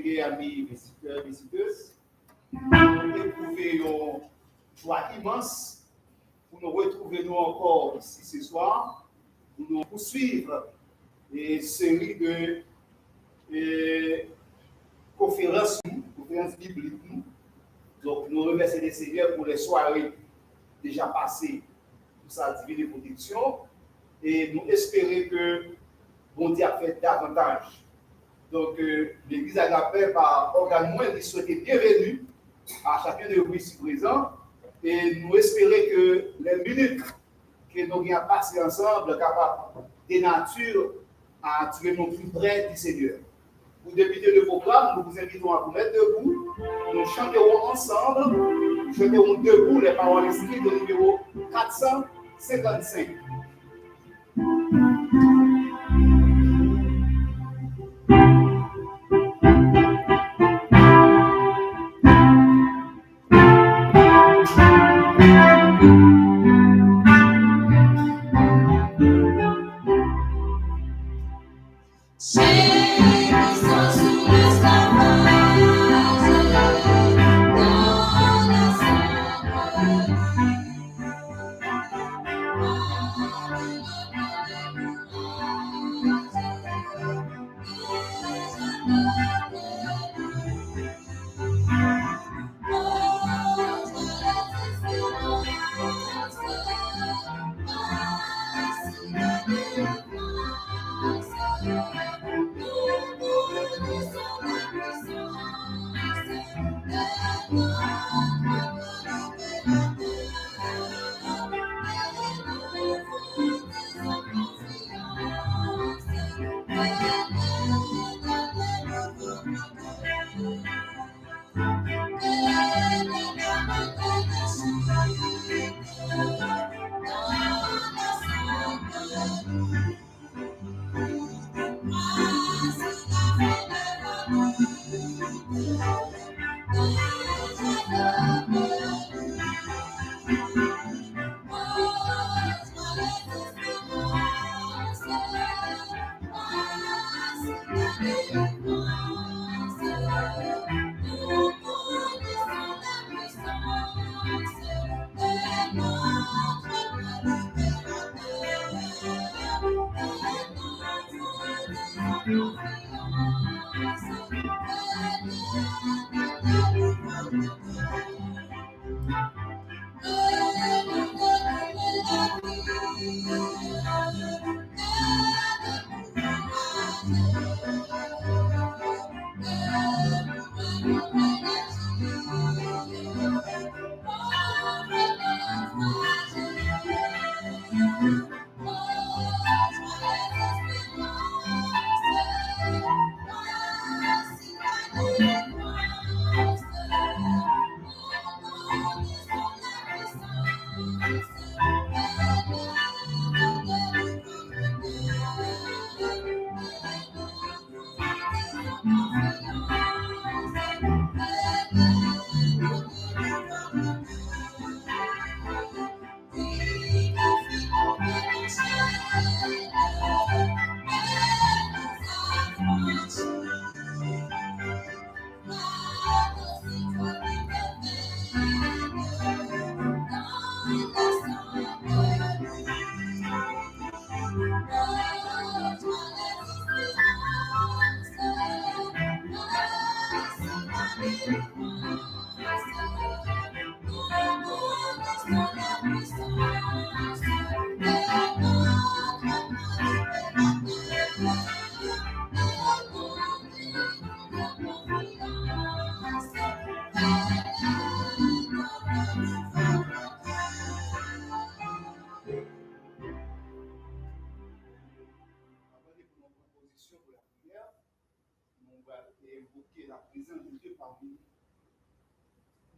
bien, amis visiteurs, visiteuses, nous éprouver une joie immense pour nous retrouver nous encore ici ce soir, pour nous poursuivre une série de conférences bibliques. Donc, nous remercions les Seigneurs pour les soirées déjà passées pour sa divine protection et nous espérons que bon Dieu a fait davantage. Donc, l'Église Agapé, par organe moins, nous souhaite bienvenue à chacun de vous ici présents et nous espérons que les minutes que nous avons passées ensemble sont capables de nature à tirer nos plus près du Seigneur. Pour débuter le programme, nous vous invitons à vous mettre debout. Nous chanterons ensemble. Nous chanterons debout les paroles inscrites au numéro 455.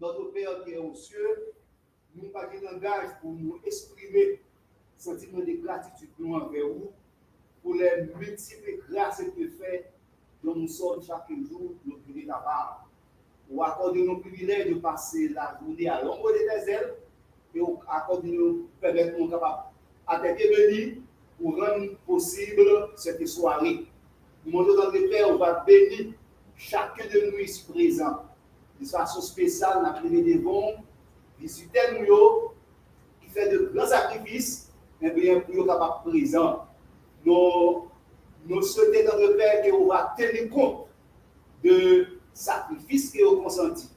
Notre Père qui est aux cieux, nous pas de langage pour nous exprimer sentiment de gratitude nous envers vous pour les multiples grâces que fait dont nous sommes chaque jour nous prier ta part. Ou accorder nos privilèges de passer la journée à l'ombre de tes ailes et accorder nous permettre nous capables à tes bénis pour rendre possible cette soirée. Nous demandons dans le Père, on va bénir chacun de nous ici présent, de façon spéciale, on a privé des bons, visiter nous, qui fait de grands sacrifices, mais bien pour être capable présent. Nous souhaitons dans le Père qu'on va tenir compte de sacrifices que vous consenti,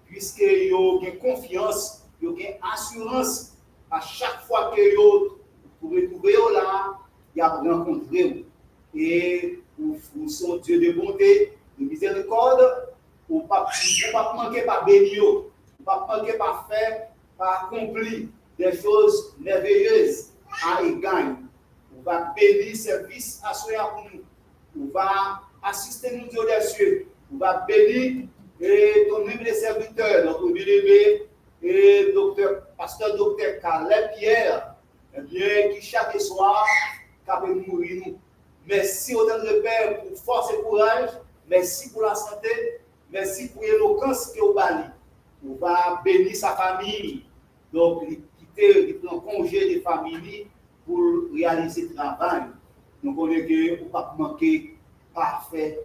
puisque vous avez confiance, vous avez assurance à chaque fois que vous pouvez trouver là, il y a rencontré et vous sont Dieu de bonté, de miséricorde, ou pas manquer par bénir, ou pas manquer par faire, par accomplir des choses merveilleuses à égard. On va bénir service à soi pour nous. On va assister nous Dieu des cieux. On va bénir ton humble serviteur, notre bien-aimé et pasteur docteur Caleb Pierre, qui chaque soir capable de mourir nous. Merci au nom de Père pour force et courage. Merci pour la santé. Merci pour l'éloquence que vous avez. On va bénir sa famille. Donc, il prend congé de famille pour réaliser le travail. Donc, on est que on ne peut pas manquer parfait,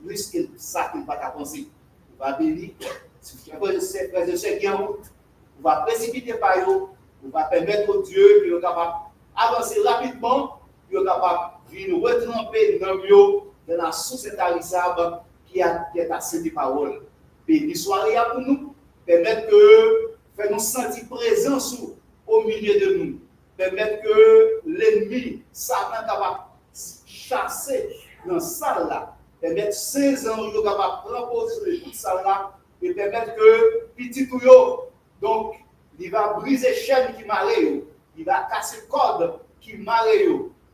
plus que ça qu'il ne peut pas penser. On va bénir. Si vous avez des frères qui en route, on va précipiter par eux. On va permettre au Dieu qu'il soit capable d'avancer rapidement, qu'il soit capable de nous retremper dans la source intarissable qui est la sainte parole. Béni soirée pour nous, permettre que faire nous sentir présents au milieu de nous, permettre que l'ennemi, Satan, capable chasser dans cette salle-là, permettre ces anges capables de prendre position toute salle-là et permettre que petit tuyau, donc, il va briser chaîne qui marre, il va casser corde qui marre,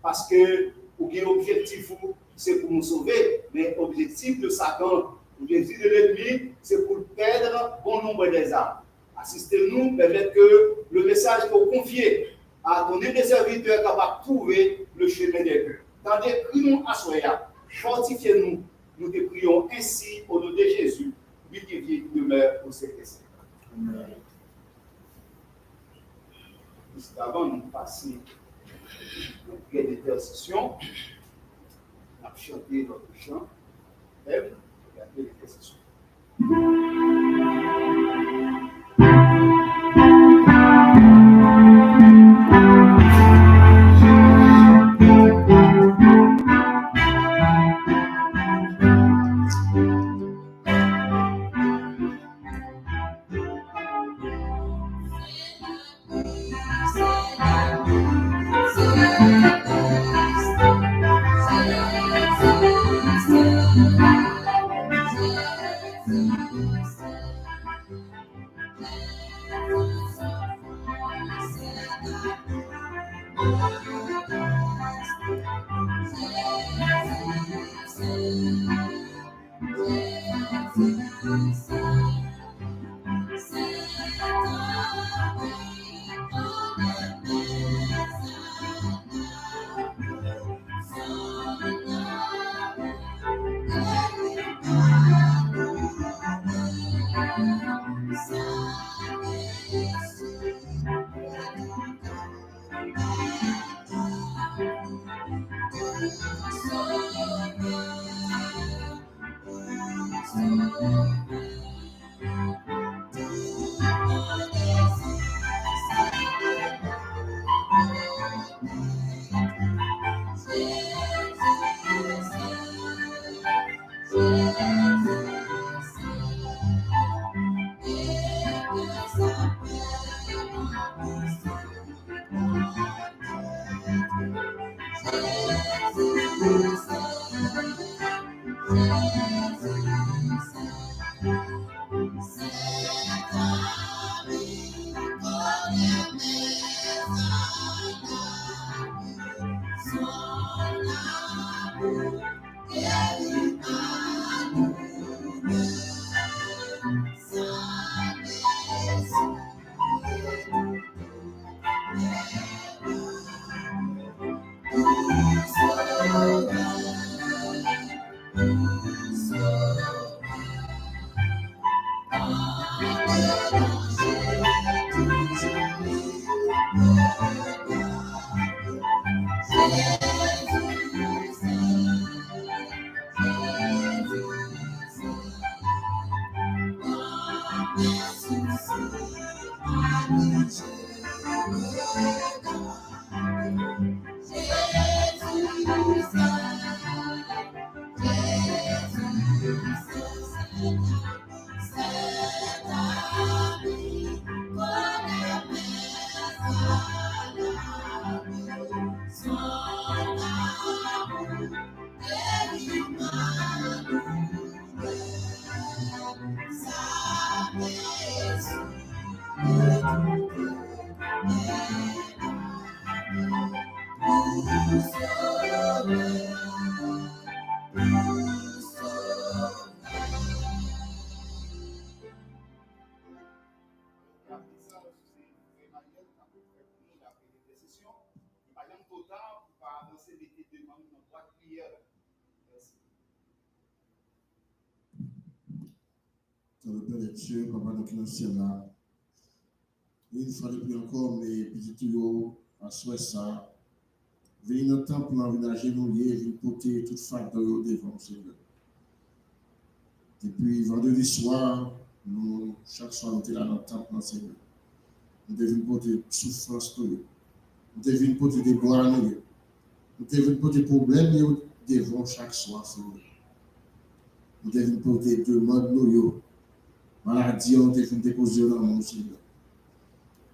parce que l'objectif, c'est pour nous sauver, mais l'objectif de Satan, l'objectif de l'ennemi, c'est pour perdre bon nombre des âmes. Assistez-nous, permettre que le message que vous confiez à ton des serviteurs capable de trouver le chemin des cœurs. Tandis que nous à Soya, fortifiez-nous, nous te prions ainsi au nom de Jésus, lui qui vit et demeure au siècle des siècles. Amen. Juste avant de passer notre prière d'intercession, on a chanté notre chant, regardez l'intercession. Dans le Père des cieux, Papa, nous qui nous sommes là. Une fois de plus encore, mes petits tuyaux, à souhait ça. Venez dans le temple, envisager nos liens, venez porter toute fête dans le devant, Seigneur. Depuis vendredi soir, nous, chaque soir, nous sommes là dans le temple, Seigneur. Nous devons porter souffrance, nous devons porter des gloires, nous devons porter des problèmes, nous devons chaque soir, Seigneur. Nous devons porter des demandes, nous, maladie, nous devons déposer dans le monde, Seigneur.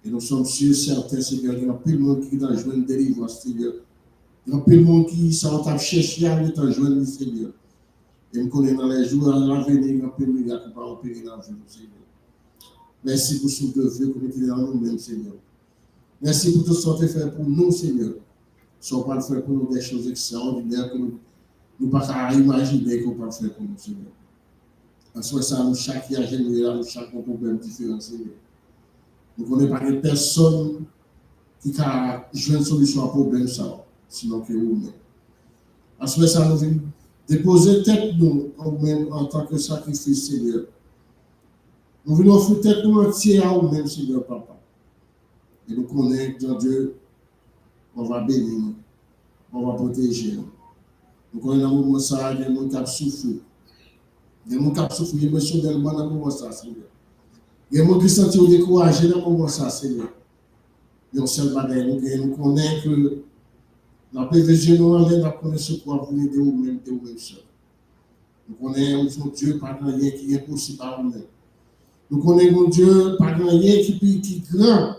Et nous sommes sûrs, certains, Seigneur, il y a plus de monde qui est dans joie de délivrance, Seigneur. Il y a plus de monde qui s'en cherché à être en joie de Seigneur. Et nous connaissons dans les jours à l'avenir, il y a plus de miracles qui vont opérer dans le Seigneur. Merci pour ce que vous faites, pour nous dans nous-mêmes, Seigneur. Merci pour tout ce que vous faites pour nous, Seigneur. Ce qu'on peut faire pour nous des choses extraordinaires que nous ne pouvons pas imaginer qu'on peut faire pour nous, Seigneur. En soi, ça, nous, chaque year général, nous, chaque problème différent, Seigneur. Nous ne connaissons pas de personne qui a joué une solution à problème, ça, sinon que nous-mêmes. En soi, ça, nous venons déposer tête nous, en tant que sacrifice, Seigneur. Nous venons offrir tête nous entière à nous-mêmes, Seigneur, Papa. Et nous connaissons, dans Dieu, on va bénir nous, on va protéger nous. Nous connaissons dans le moment ça, il y a des gens qui ont souffert. Il y a des gens qui ont souffert émotionnellement dans le moment ça, Seigneur. Il y a des gens qui se sentent découragés dans le moment ça, Seigneur. Il y a un seul bagage, nous connaissons que la prévision nous enlève, nous connaissons quoi pour aider nous-mêmes, seuls. Nous connaissons Dieu, pas de rien qui est possible par nous-mêmes. Nous connaissons Dieu, pas de rien qui est grand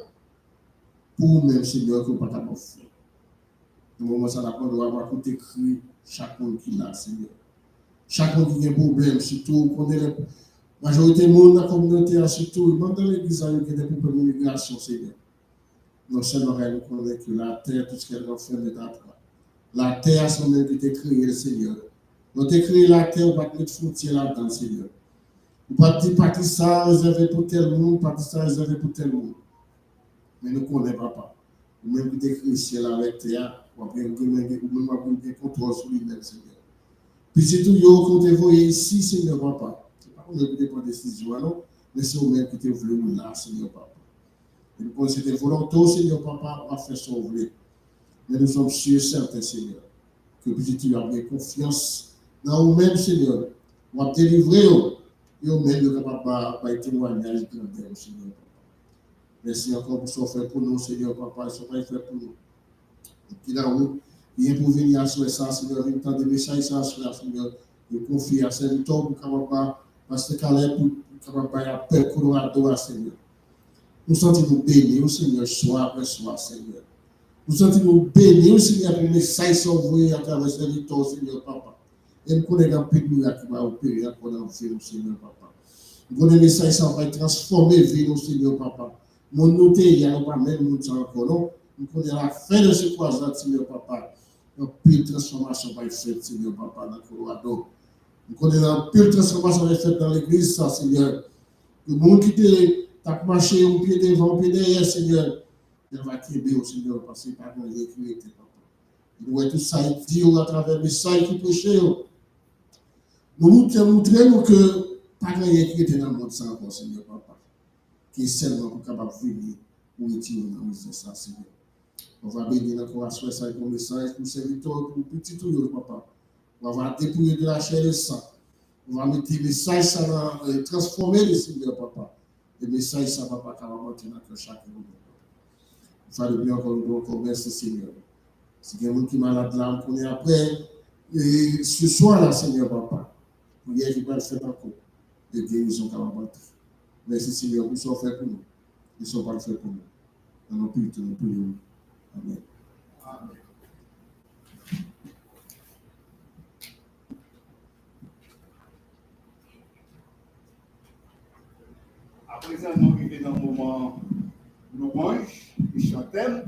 pour nous-mêmes, Seigneur, que nous ne pouvons pas faire. Au moment où ça nous doit avoir tout écrit, chacun qui l'a, Seigneur. Chacun qui a un problème, surtout, qu'on est la majorité du monde dans la communauté, surtout, même dans l'église, il y a des problèmes d'immigration, Seigneur. Non seulement nous connaissons que la terre, tout ce qu'elle a fait, est à toi. La terre, c'est même qui t'a créé, Seigneur. Nous t'ai créé la terre, on va te mettre frontière là-dedans, Seigneur. On va te dire, parti ça réservé pour tel monde, parti ça réservé pour tel monde. Mais nous ne connaissons pas. Ou même qui t'a créé le ciel avec terre, ou même qui contrôle sur lui-même, Seigneur. Puis c'est tout, qu'on t'a envoyé ici, Seigneur, Papa. Ce n'est pas qu'on ne prend décision, non, mais c'est vous-même qui t'a voulu là, Seigneur, Papa. Et nous connaissons des volontés, Seigneur, Papa, à faire son voulu. Mais nous sommes sûrs, certains, Seigneur, que petit tu as bien confiance dans vous-même, Seigneur. On va te délivrer, et vous-même, nous sommes capables de témoigner de grandeur, Seigneur, Papa. Merci encore pour ce que fait pour nous, Seigneur, Papa, et ce que fait pour nous. Et puis là, il est pour venir à ce ça, Seigneur, une temps de message, ça, Seigneur, de confier à Saint-Victor pour capable, parce que Calais, pour capable de paix, Colorado, Seigneur. Nous sentons-nous bénis, Seigneur, soir après soir, Seigneur. Nous sentons-nous bénis, Seigneur, pour les messages s'envoyer à travers Saint-Victor, Seigneur, Papa. Et nous connaissons un peu de miracle qui va opérer pour nous, Seigneur, Papa. Nous connaissons les messages qui vont transformer la vie, Seigneur, Papa. Nous notons, il n'y a pas même nous encore, non? Nous connaissons la fin de ce croisade, Seigneur, Papa. Une pile transformation va être faite, Seigneur, Papa, dans le Colorado. Nous connaissons la pile transformation va être faite dans l'église, ça, Seigneur. Le monde qui t'a marché au pied devant, au pied derrière, Seigneur, il va tomber au Seigneur, parce que par contre, il est Papa. Nous voyons tout ça, il dit à travers le message qui prêchait. Nous montrons que pas grand qui était dans le monde sans encore, Seigneur, Papa. Qui est seulement pour capable de venir pour retirer dans le ça, Seigneur. On va bénir encore à soi ça pour le message, pour serviteur, pour petit tout, Papa. On va dépouiller de la chair et le sang. On va mettre le message, ça va transformer le Seigneur, Papa. Le message, ça va pas carrément tenir que chacun de nous. Il fallait bien encore merci, Seigneur. Si quelqu'un qui est malade là, on est après. Et ce soir là, Seigneur, Papa. Prière qui va le faire encore. et guérison capable d'entrer. Merci Seigneur pour ce que fait pour nous. Ils sont pas le fait pour nous. Dans nos prières, nous prions. Amen. Amen. À présent, nous arrivons dans le moment louange et chantème.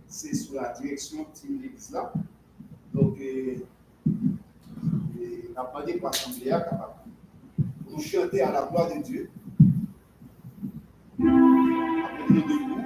C'est sous la direction de l'église là. Donc, la demandé pour l'Assemblée capable pour chanter à la gloire de Dieu. Après, nous debout.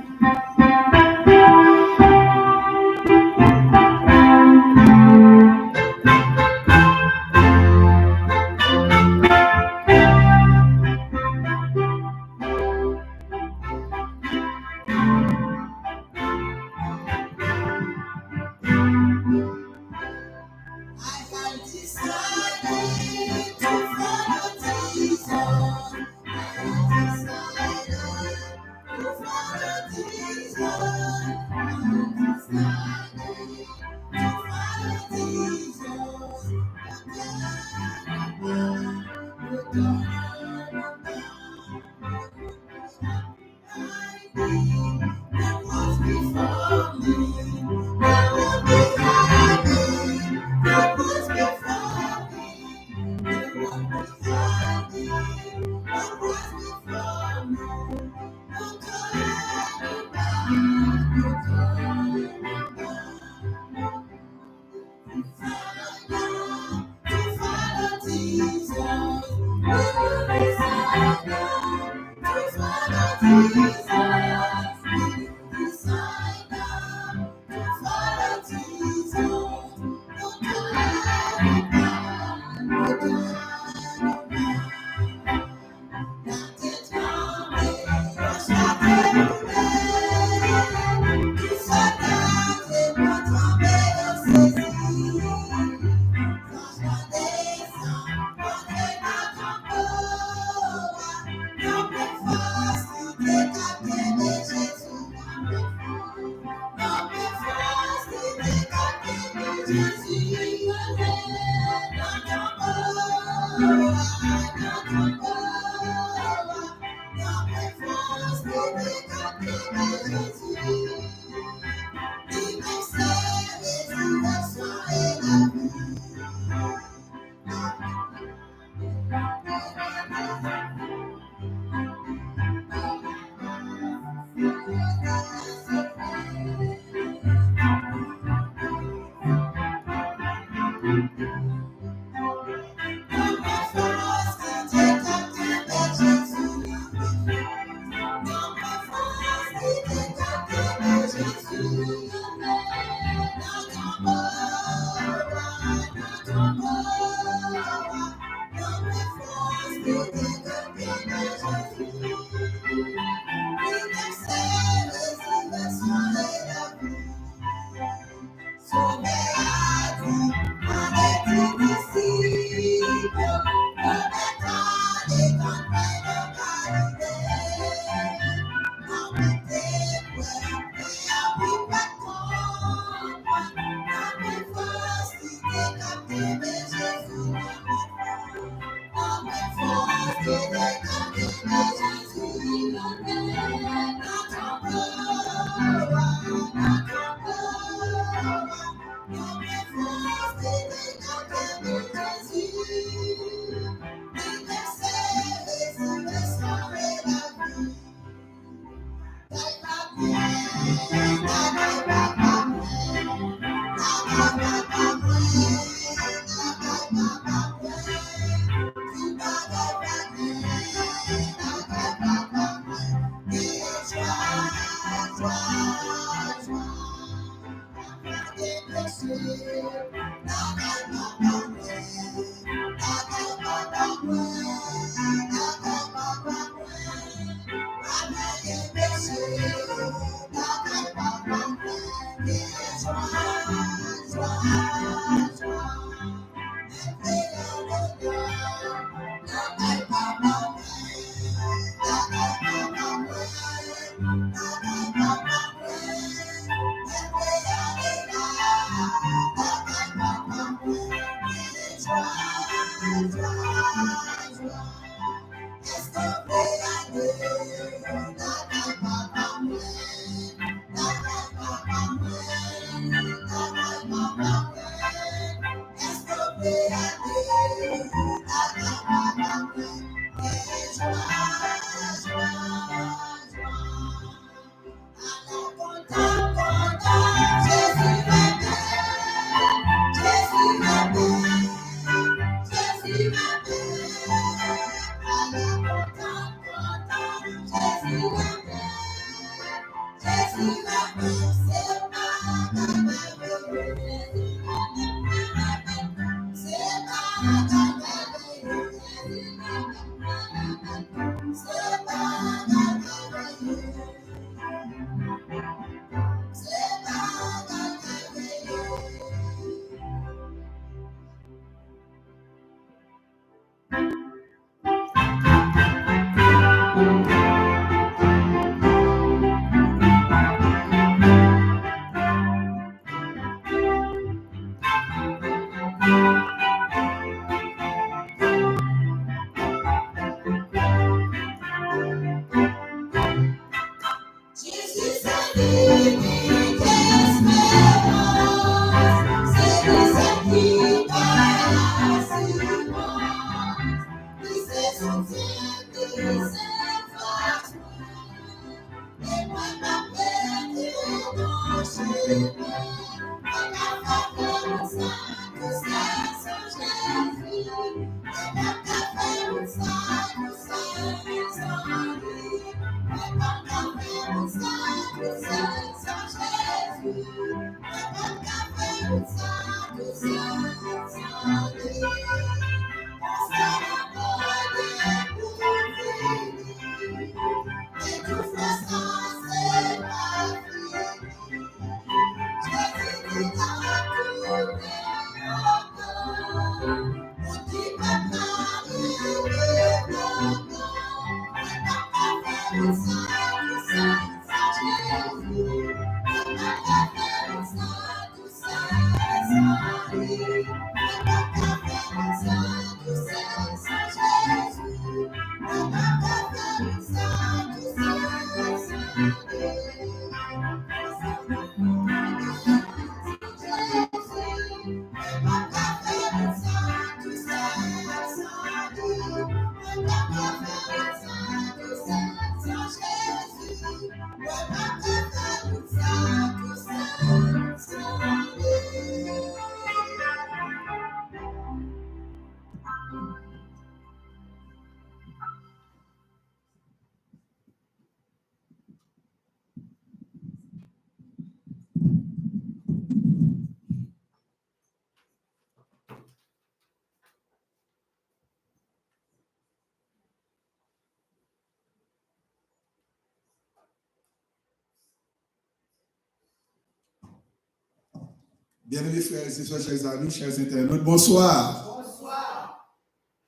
Bien-aimés frères et sœurs, chers amis, chers internautes, bonsoir. Bonsoir.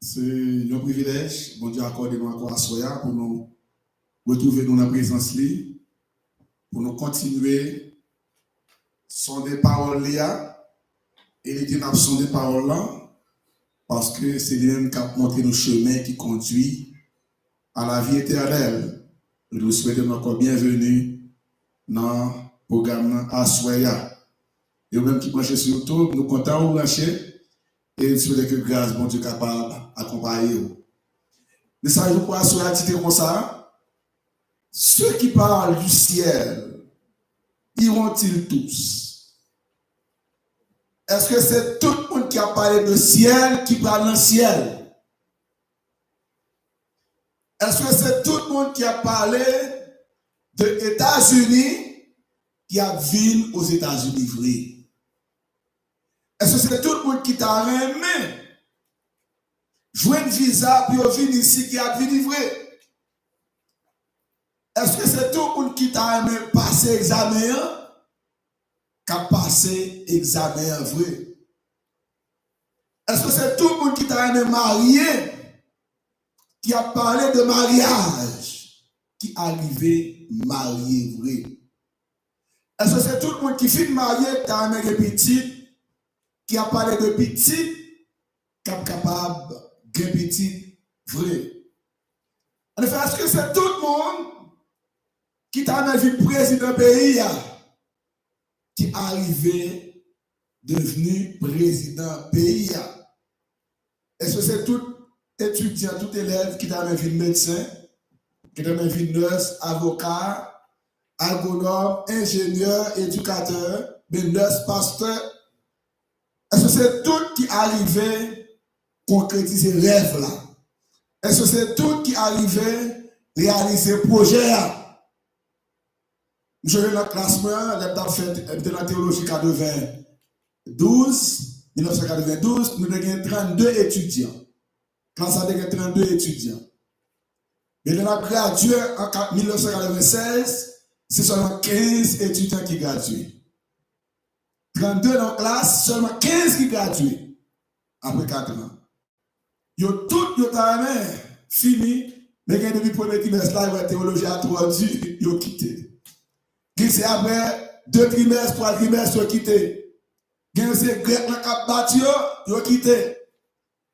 C'est un privilège, bon Dieu accordé nous encore à Soya pour nous retrouver dans la présence li, pour nous continuer son des paroles là, et les dire son des paroles là, parce que c'est lui-même qui a montré nos chemins qui conduit à la vie éternelle. Nous souhaitons encore bienvenue dans le programme à Soya. Et même qui branchent sur YouTube, nous comptons vous brancher et nous souhaitons que grâce, bon Dieu, capable d'accompagner vous. Mais ça, je crois, sur la titre comme ça, ceux qui parlent du ciel, iront-ils tous? Est-ce que c'est tout le monde qui a parlé de ciel qui parle dans le ciel? Est-ce que c'est tout le monde qui a parlé de États-Unis qui a vécu aux États-Unis vrai? Est-ce que c'est tout le monde qui t'a aimé jouer un visa puis venir ici qui a vécu vrai? Est-ce que c'est tout le monde qui t'a aimé passer examen qui a passé examen vrai? Est-ce que c'est tout le monde qui t'a aimé marier qui a parlé de mariage qui est arrivé marié vrai? Est-ce que c'est tout le monde qui finit marié qui a aimé des petits qui a parlé de petits qui est capable de petits vrai? En effet, est-ce que c'est tout le monde qui t'a vu président pays qui est arrivé devenu président pays? Est-ce que c'est tout étudiant, tout élève qui t'a vu médecin, qui t'a vu nurse, avocat, agronome, ingénieur, éducateur, nurse, pasteur. Est-ce que c'est tout qui arrivait concrétiser rêve là? Est-ce que c'est tout qui arrivait réaliser projet là? Je vais dans le classement, de la théologie 1992, nous avons 32 étudiants. Classe avec 32 étudiants. Et nous avons gradué en 1996, c'est seulement 15 étudiants qui graduent. 32 dans la classe, seulement 15 qui graduent après 4 ans. Ils ont tout fini, mais depuis le premier trimestre, la théologie a trop dû, ils ont quitté. C'est après 2 trimestres, 3 trimestres, ils ont quitté. C'est grec la cap battu, ils ont quitté.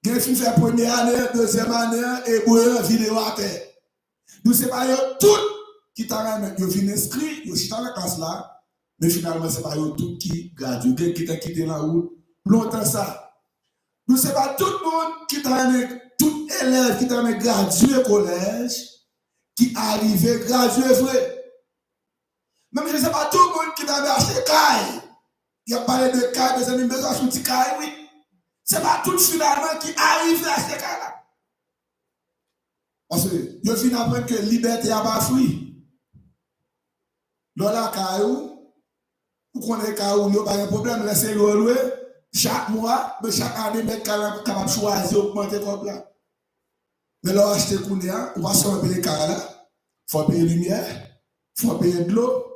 Ils ont fait première année, deuxième année, et pour eux, vidéo à terre. Nous séparons tout qui t'a ramené. Ils ont fini inscrit, ils ont dans la classe là, mais finalement, c'est pas eux tout qui graduent. Qui t'a quitté la route, longtemps ça. Nous séparons tout le monde qui t'a ramené, tout élève qui t'a ramené gradué au collège, qui arrivait gradué vrai. Même je ne sais pas tout le monde qui t'a acheté caille. Il y a parlé de caille, des amis, besoin de petit caille, oui. Ce n'est pas tout finalement qui arrive à acheter caille là. Parce que je finis d'apprendre que liberté n'a pas fruit. Dans la caille, vous connaissez caille, il n'y a pas de problème, laissez-le louer. Chaque mois, mais chaque année, vous êtes capable de choisir, augmenter comme là. Mais là, acheter Kounia, on va se faire payer caille là. Il faut payer lumière, il faut payer de l'eau.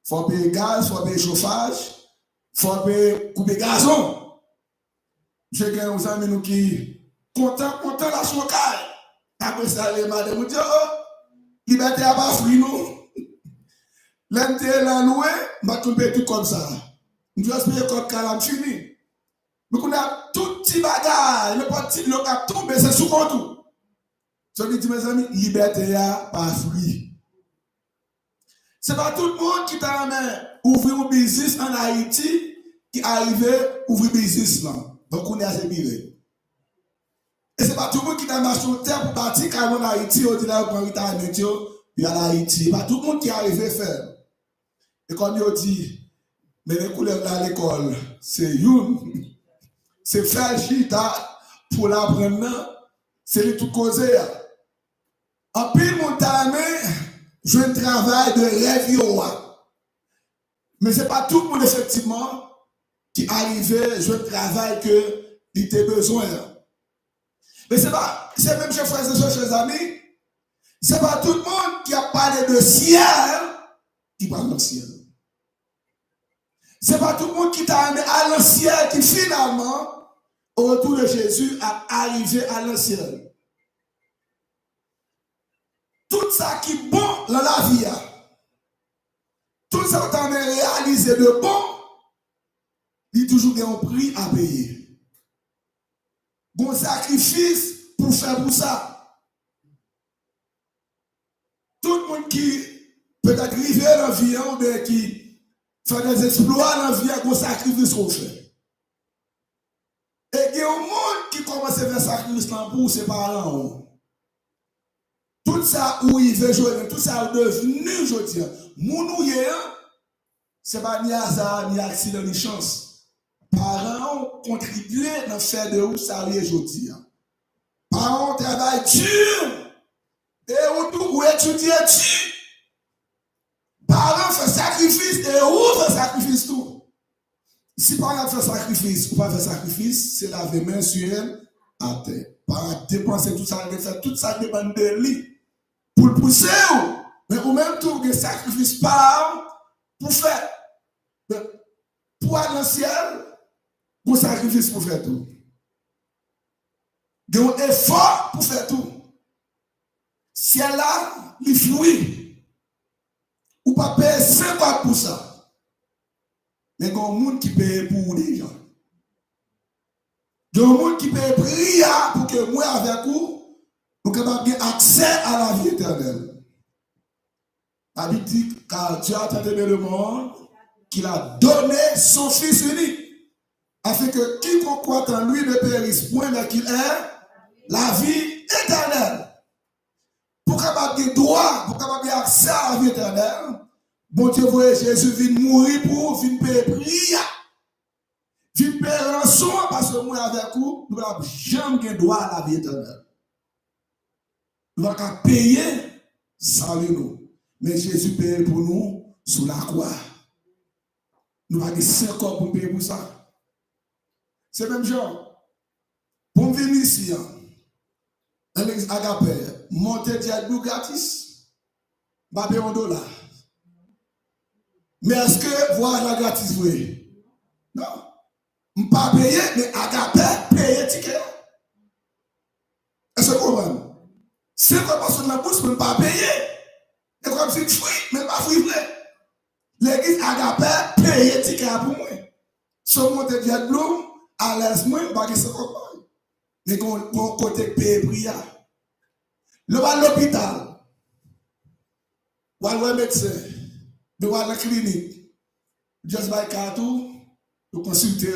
Il faut payer gaz, il faut payer chauffage, il faut payer couper gazon. J'ai des amis qui content la socaille. Après ça, les madame me disent, oh, liberté à pas fruit, nous. L'intérêt là, loué, m'a tombé tout comme ça. Nous devons payer comme calam fini. Mais on a tout petit bagage, le petit bloc a tombé, c'est sous tout. Je dis, mes amis, liberté à pas fruit. Ce n'est pas tout le monde qui t'a ouvert un business en Haïti qui arrivait à ouvrir un business là. Donc on est assez bien. Et ce n'est pas tout le monde qui t'a marché sur terre pour partir car en Haïti, on dit là, on prend il y a l'Haïti. Ce n'est pas tout le monde qui arrive à faire. Et comme on dit, mais les couleurs à l'école, c'est une. C'est faire chita pour l'apprendre, c'est le tout causer. En pile montagne, je travaille de rêve. Mais ce n'est pas tout le monde, effectivement, qui arrivait, je travaille que il était besoin. Mais c'est même chez frères et sœurs, chers amis, ce n'est pas tout le monde qui a parlé de ciel qui parle de ciel. Ce n'est pas tout le monde qui t'a amené à l'ancien qui finalement, au retour de Jésus, a arrivé à l'ancien. Tout ça qui est bon dans la vie, tout ça qu'on a réalisé de bon, il y a toujours un prix à payer. Bon sacrifice pour faire pour ça. Tout le monde qui peut être arrivé dans la vie, ou bien qui fait des exploits dans la vie, a un sacrifice qu'on fait. Et il y a un monde qui commence à faire sacrifice pour ses parents. Tout ça où il veut jouer, tout ça où devenu aujourd'hui, mounouye, ce n'est pas ni hasard, ni accident, ni chance. Parents ont contribué dans le fait de où ça est aujourd'hui. Parents travaillent dur, et où étudier dur. Parents font sacrifice, et où font sacrifice tout. Si parents font sacrifice ou pas faire sacrifice, c'est la main sur elle à terre. Parents dépenser tout ça, tout ça dépend de lui. Pour le pousser, mais au même temps, des sacrifices par pour faire. Pour aller dans le ciel, pour sacrifice pour faire tout. Il y a un effort pour faire tout. Ciel là, il flouit. Ou pas payer 50 pour ça. Mais il y a un monde qui paye pour les gens. Il y a un monde qui paye prier pour que moi avec vous, nous avons accès à la vie éternelle. La Bible dit, car Dieu a tant aimé le monde qu'il a donné son Fils unique, afin que quiconque croit en lui ne périsse point, mais qu'il ait la vie éternelle. Pour capable de droit, pour capable d'accès à la vie éternelle, bon Dieu voyait Jésus vient mourir pour venir payer prix. Vient payer rançon parce que moi avec vous, nous n'avons jamais droit à la vie éternelle. Nous n'avons payer sans nous. Mais Jésus paye pour nous sous la croix. Nous n'avons pas 5 corps pour payer pour ça. C'est même genre. Pour venir ici, dans l'église Agapé, monter diable gratis, pas payer $1. Mais est-ce que voir la gratis, oui? Non. Je ne pas payer, mais Agapé payer ticket. Est-ce que vous comprenez? C'est quoi parce que la bourse ne pas payer? Et comme si fruit, mais pas fruit vrai. L'église Agapé paye ticket pour moi. Si on monte de l'eau, à l'aise, moi, je ne sais pas. Mais qu'on côté paye prière. Le va à l'hôpital. Ou à le médecin. De à la clinique. Just by cartou, vous consultez,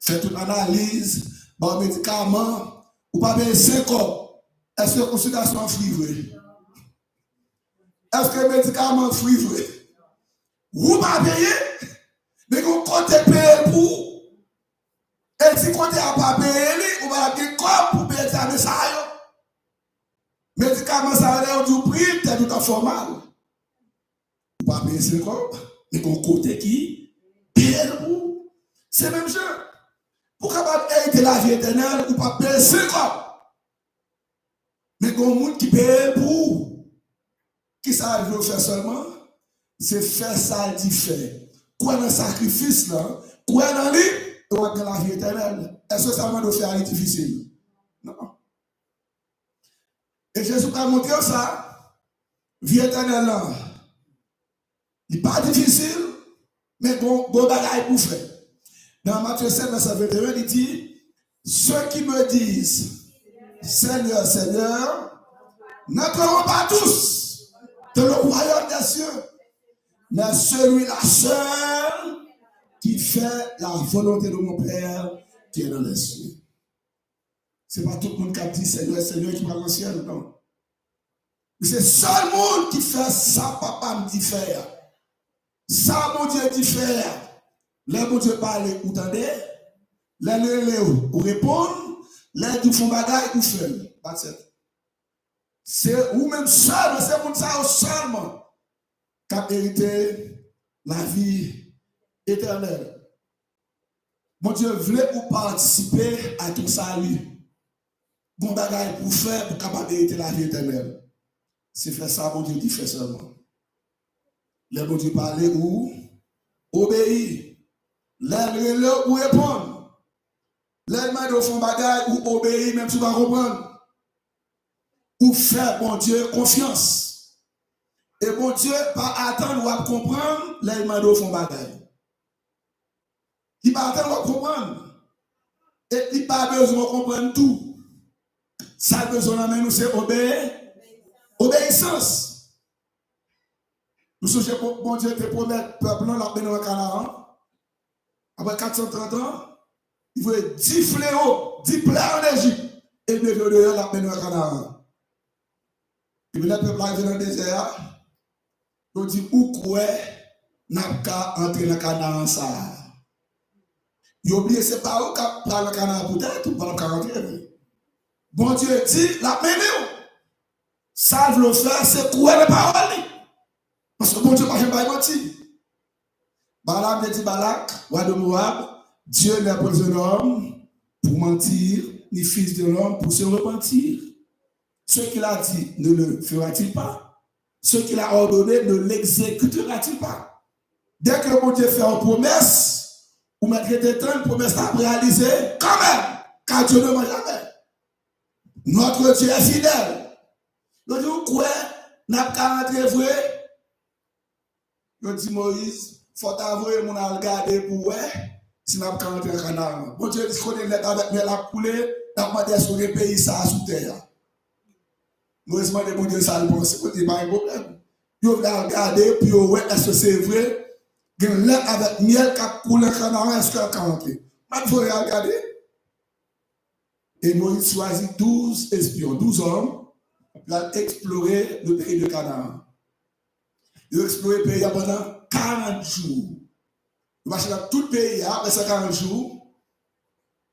faites toute analyse, bon médicament, ou pas payer 5 ans. Est-ce que la consultation est free? Est-ce que le médicament est free? Vous pas payer, mais vous comptez payer pour. Et si vous comptez à pas payer, vous va payer quoi pour payer ça de ça? Médicament, ça a l'air du prix, c'est tout en formal. Vous pas payer 5 ans, mais vous comptez qui? Payer pour. C'est même chose. Pour capable d'aider la vie éternelle, vous pas payer 5 ans. Mais il y a des gens qui paye pour. Qui ça veut faire seulement? C'est faire ça dit fait. Quoi dans le sacrifice là? Quoi dans lui? Et on va la vie éternelle. Est-ce que ça va nous faire difficile? Non. Et Jésus a montré ça. Vie éternelle là. Il n'est pas difficile, mais bon bagaille pour faire. Dans Matthieu 7, verset 21, il dit, ceux qui me disent, Seigneur, Seigneur, n'entreront pas tous dans le royaume des cieux, mais celui-là seul qui fait la volonté de mon Père qui est dans les cieux. Ce n'est pas tout le monde qui a dit Seigneur, Seigneur qui va dans le ciel, non. C'est seul monde qui fait ça, papa me dit faire. Ça, mon Dieu dit faire. Là, mon Dieu parle, ou tendez. Là, ou répondre. Là, du fond bagaille, ou fait. C'est ou même seul, c'est pour ça seulement qui a hérité la vie éternelle. Mon Dieu voulait pour participer à tout ça, lui. Bon bagaille pour faire, pour capable hériter la vie éternelle. C'est faire ça, mon Dieu dit fait seulement. Là, mon Dieu parle ou obéir. Là, ou répondre. Là, il font bagaille ou obéir, même si tu vas comprendre. Ou faire, bon Dieu, confiance. Et bon Dieu, pas attendre ou à comprendre, là, il font bagaille. Il pas attendre ou à comprendre. Et il pas besoin de comprendre tout. Ça besoin de nous, c'est obéir. Obéissance. Nous sommes bon Dieu te promettre peuple là dans Canaan. Après 430 ans, il voulait 10 fléaux, 10 plaies en Égypte. Et il veut dehors là dans Canaan. Et puis le peuple arrive dans le désert. Il dit où quoi n'a pas entrer dans Canaan ça. Il oublie c'est pas où qu'a dans le Canaan peut-être ou pas le 40. Bon Dieu dit la mené. Ça veut le faire c'est quoi les paroles. Parce que bon Dieu ne va pas mentir. Balaam dit Balak, roi de Moab, Dieu n'est pas un homme pour mentir, ni fils de l'homme pour se repentir. Ce qu'il a dit, ne le fera-t-il pas? Ce qu'il a ordonné, ne l'exécutera-t-il pas? Dès que bon Dieu fait une promesse, ou malgré des temps, une promesse à réaliser, quand même, car Dieu ne ment jamais. Notre Dieu est fidèle. Nous disons quoi? N'a pas rentré vrai. Je dis Moïse, il faut avouer mon regarder pour ouais, si n'a pas rentré en Canaan. Bon Dieu dit qu'on est avec la coulée, n'a pas demandé sur le pays ça sous terre. Moïse m'a demandé bon Dieu ça le pense, c'est pas un problème. Il va regarder puis ouais, est-ce que c'est vrai? Il y a avec miel qui a coulé en Canaan, est-ce qu'il a rentré? Il faut regarder. Et Moïse choisit 12 espions, 12 hommes, pour explorer le pays de Canaan. Ils ont exploré le pays pendant 40 jours. Ils ont marché dans tout le pays, après ces 40 jours,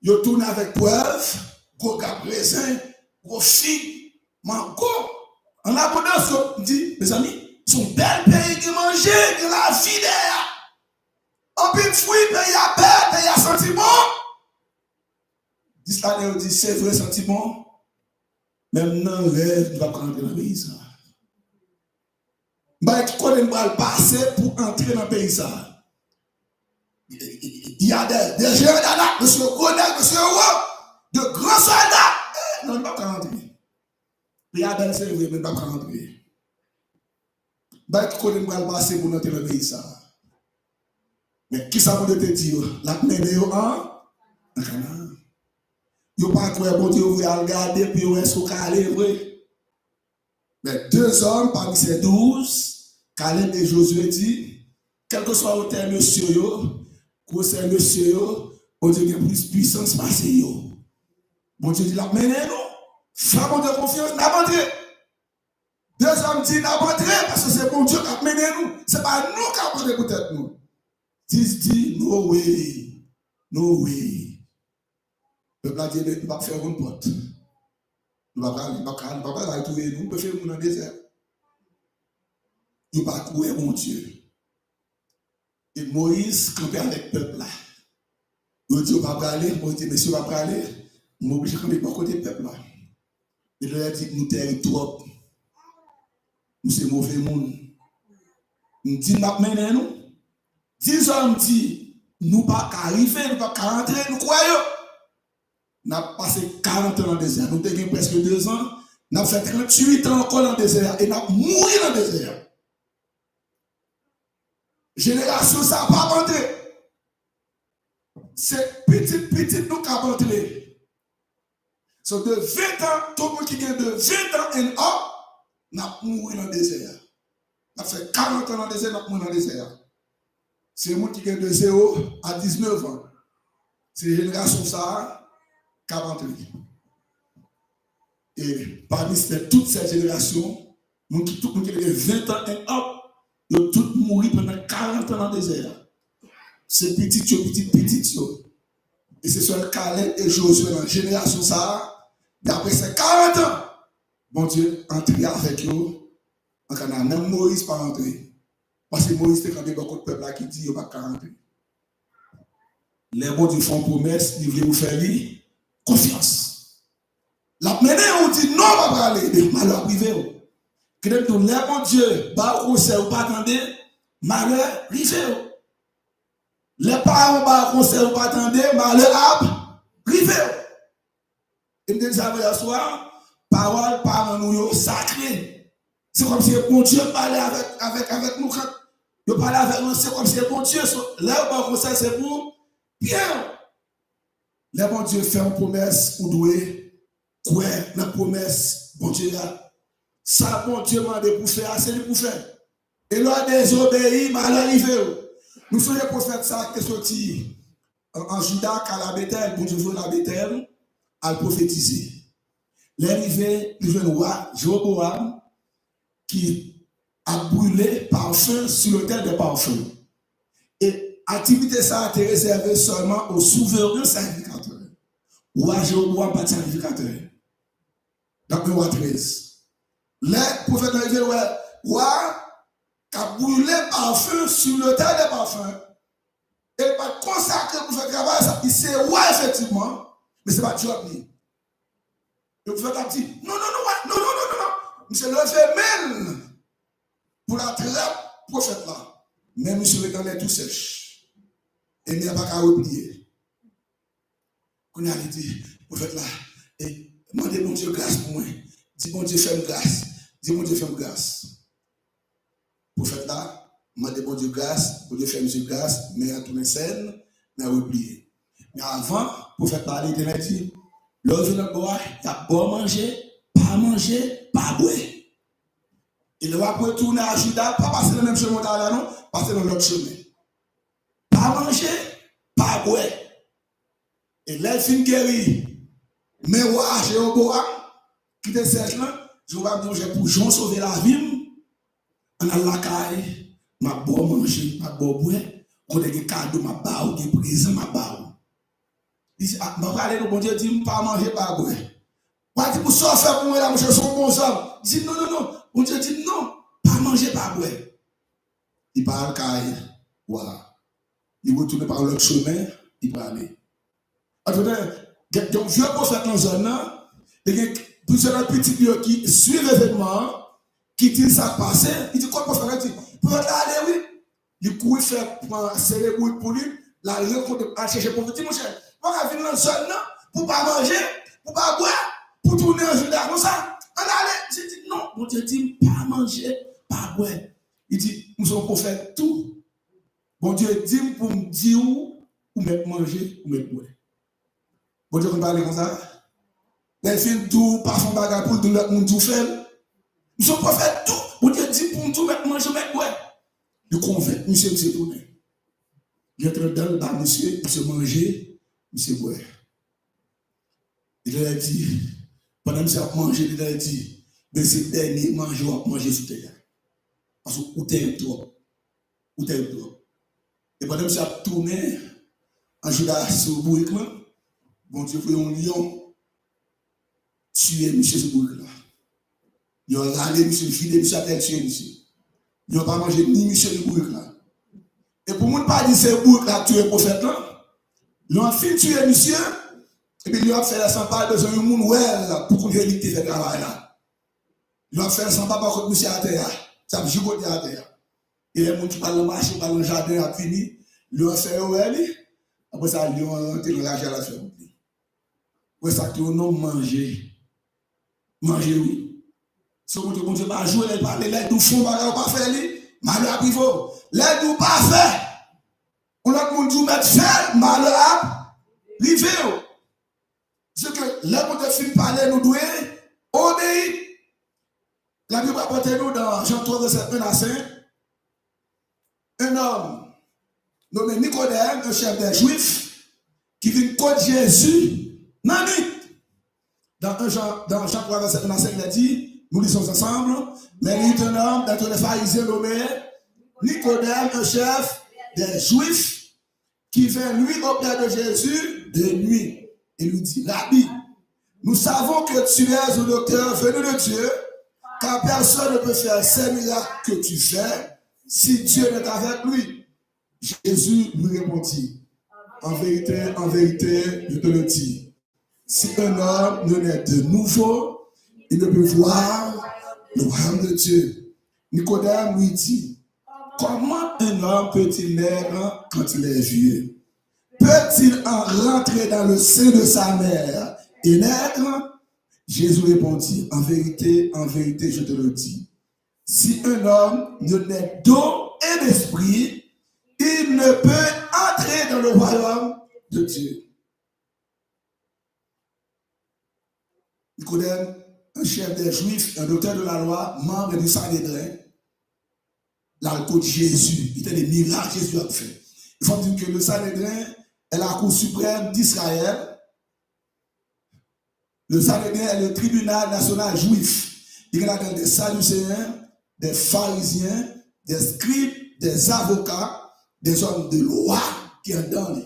ils ont tourné avec preuve, gros gars raisin, gros figue, mango. En abondance, on dit, mes amis, c'est un bel pays qui mange, qui la vie derrière. En plus de fruits, pays à paix, pays à sentiment. Disney dit, c'est vrai sentiment. Même dans le rêve, nous allons rentrer dans le pays. Mais quand on va passer pour entrer dans le pays, il y a des géants d'Anak, monsieur Gonek, monsieur Roi, de grands soldats. Non, on ne va pas rentrer. Il y a des c'est vrai, mais on ne va pas rentrer. Mais quand on va passer pour entrer dans le pays, mais qui ça peut te dire? La mené en Canaan. Yo pas quoi bon Dieu vous regarder puis vous est calé vrai. Mais 2 hommes parmi ces 12, Caleb et Josué dit, quel que soit le terme monsieur yo, que c'est monsieur yo, bon Dieu a plus puissance passer yo. Bon Dieu dit la mené nous. Femme de confiance n'a pas entré. 2 hommes disent n'a pas entré parce que c'est bon Dieu qui a mené nous. C'est pas nous qui avons entré peut-être nous. 10 dit no way. No way. Le peuple a dit, nous ne pouvons pas faire une porte. Nous ne pouvons pas trouver, nous pouvons faire dans le désert. Nous ne pouvons pas trouver mon Dieu. Et Moïse campait avec le peuple là. Il dit, on va pas aller. Moïse dit, monsieur, on va pas aller. On est obligé de camper par côté du peuple là. Et il a dit, nous sommes trop. Nous sommes mauvais monde. Nous dit, nous mener nous. 10 hommes disent, nous ne pouvons pas arriver, nous ne pouvons pas rentrer, nous croyons. Nous avons passé 40 ans dans le désert. Nous avons presque 2 ans. Nous avons fait 38 ans encore dans le désert. Et nous avons mouru dans le désert. Génération, ça n'a pas rentré. C'est petit nous qui avons rentré. So de 20 ans, tout le monde qui vient de 20 ans et up, nous avons mouru dans le désert. Nous avons fait 40 ans dans le désert, nous avons mouru dans le désert. C'est le monde qui vient de 0 à 19 ans. C'est la génération ça. Et parmi toutes ces générations, nous qui avons 20 ans et hop, nous avons tous mouru pendant 40 ans dans le désert. C'est petit. Et c'est sur Caleb et Josué dans la génération ça, d'après ces 40 ans, bon Dieu, entrer avec eux en Canaan. Même Moïse pas entré. Parce que Moïse était quand même beaucoup de peuple qui dit qu'il n'y a pas rentrer. Les bons Dieu font promesse, ils veulent vous faire lire. Confiance. La mené, on dit non, on va pas aller. Mais malheur privé. Que les bon Dieu, bah, conseil ou pas attendre, malheur privé. Les parents, bah, conseil ou pas attendre, malheur privé. Et me dit ça hier soir, parole, parole, nous, sacré. C'est comme si bon Dieu parlait avec nous. Il parlait avec nous, c'est comme si bon Dieu, là, bah, conseil, c'est pour bien. Les bon Dieu fait une promesse pour douer, quoi, la promesse, bon Dieu là. Ça, bon Dieu m'a dit pour faire, c'est lui pour faire. Et là, désobéi, mal arrivé. Nous sommes les prophètes, ça, qui est sorti en Juda, qu'à la Bethel, bon Dieu veut la Bethel, à le prophétiser. L'arrivée, il veut le roi Jéroboam, qui a brûlé par feu sur l'autel de parfum. Et activité ça a été réservée seulement aux souverains sacrificateurs. Roi Jéroboam pas de sacrificateur. Dans le roi 13. Les prophètes ont dit, roi qui a brûlé par feu sur l'autel de parfum. Et pas consacré pour faire travail, ça. Il c'est roi effectivement, mais c'est pas job. Le prophète a dit, non. Monsieur levé même pour la trappe prophète là. Mais monsieur est dans les tout sèches. Et il n'y a pas qu'à replier. Qu'on a dit, prophète là, et demandez mon Dieu grâce pour moi. Dis mon Dieu fais-moi grâce. Dis mon Dieu fais-moi grâce. Prophète là, demandez mon Dieu grâce, mon Dieu fais-moi grâce, mais à tourner scène, mais à replier. Mais avant, prophète là, il a dit, l'homme de boire, il a pas manger, pas boire. Il va retourner à Juda, pas passer dans le même chemin là, non, passer dans l'autre chemin. Pas manger, pas boire. Et là, il finit guéri. Mais ouais, j'ai un beau qui te sèche là, je vais me dire pour Jean sauver la vie, on a la caille, ma bon manger, ma bon boire, on a des cadeaux, ma barre, des présents, ma barre. Il dit, ah, ma parler, bon Dieu dit, pas manger, pas boire. Pas dire pour ça faire pour moi là, monsieur, son bon homme. Il dit, non, non, non, bon Dieu dit, non, pas manger, pas boire. Il parle caille, voilà. Il retourne par l'autre chemin, il va aller. Attendez, donc vieux prophète dans zone là, il y a plusieurs petits vieux qui suivent l'événement, qui disent ça passé, il dit quoi prophète dit, pour aller oui, il court faire célébrer pour lui, la rencontre à chercher pour dire mon cher, pas venir dans zone là pour pas manger, pour pas boire, pour tourner en Judas comme ça. On allait, j'ai dit non, mon Dieu dit pas manger, pas boire. Il dit nous sommes prophètes tout. Bon Dieu dit pour me dire où mettre manger, ou mettre boire. Bon Dieu, on parle comme ça. Les filles tout, pas son bagage pour tout le monde tout fait. Nous sommes prophètes tout. Bon Dieu dit pour nous tout mettre manger, mettre boire. Il convainc, monsieur tourné. Il est dans le bas, monsieur manger, monsieur boire. Il a dit, pendant que monsieur a mangé, il a dit, mais c'est dernier manger sous terre. Parce que où t'es toi. Où t'es toi. Et pendant que monsieur a tourné, en Judas sur le bourrique, bon Dieu, voyez un lion tuer monsieur ce bourrique là. Il a râlé monsieur, filé monsieur a tué monsieur. Il n'a pas mangé ni monsieur le bourrique là. Et pour ne pas dire c'est le bourrique là tuer le prophète là, il a fait tuer monsieur, et puis il a fait la sympa de un monde well pour qu'on vérité fait travail là. Il a fait la sympa par contre monsieur à terre. Ça me gigote à terre. Et les gens qui parlent de marché, parlent de jardin a fini, il a fait well. Après ça, il a rentré dans la gelation. Oui, ça que nous manger. Manger, oui. Si on ne peut pas jouer, les parler, les doux font pas faire, malheur à pivot. Les doux pas faire. On a qu'on dit mettre faire, malheur à privé. C'est que les gens qui filment parler, nous doivent obéir. La Bible apporte nous dans Jean 3, verset 1 à 5. Un homme nommé Nicodème, un chef des Juifs, qui vient contre Jésus, dans Jean 3, verset 1 à 5, il a dit, nous lisons ensemble, mais il est un homme d'être les pharisiens nommé Nicodème, un chef des Juifs, qui vient lui auprès de Jésus de nuit. Et lui dit, Rabbi, nous savons que tu es un docteur venu de Dieu, car personne ne peut faire ces miracles que tu fais si Dieu n'est avec lui. Jésus lui répondit, en vérité, je te le dis, si un homme ne naît de nouveau, il ne peut voir le royaume de Dieu. Nicodème lui dit, comment un homme peut-il naître quand il est vieux? Peut-il en rentrer dans le sein de sa mère et naître? Jésus répondit, en vérité, je te le dis, si un homme ne naît d'eau et d'esprit, il ne peut entrer dans le royaume de Dieu. Nicodème, un chef des Juifs, un docteur de la loi, membre du Sanhédrin, l'alcool de Jésus, il était des miracles que Jésus a fait. Il faut dire que le Sanhédrin est la cour suprême d'Israël. Le Sanhédrin est le tribunal national juif. Il y a des Sadducéens, des pharisiens, des scribes, des avocats, des hommes de loi qui sont dans lui.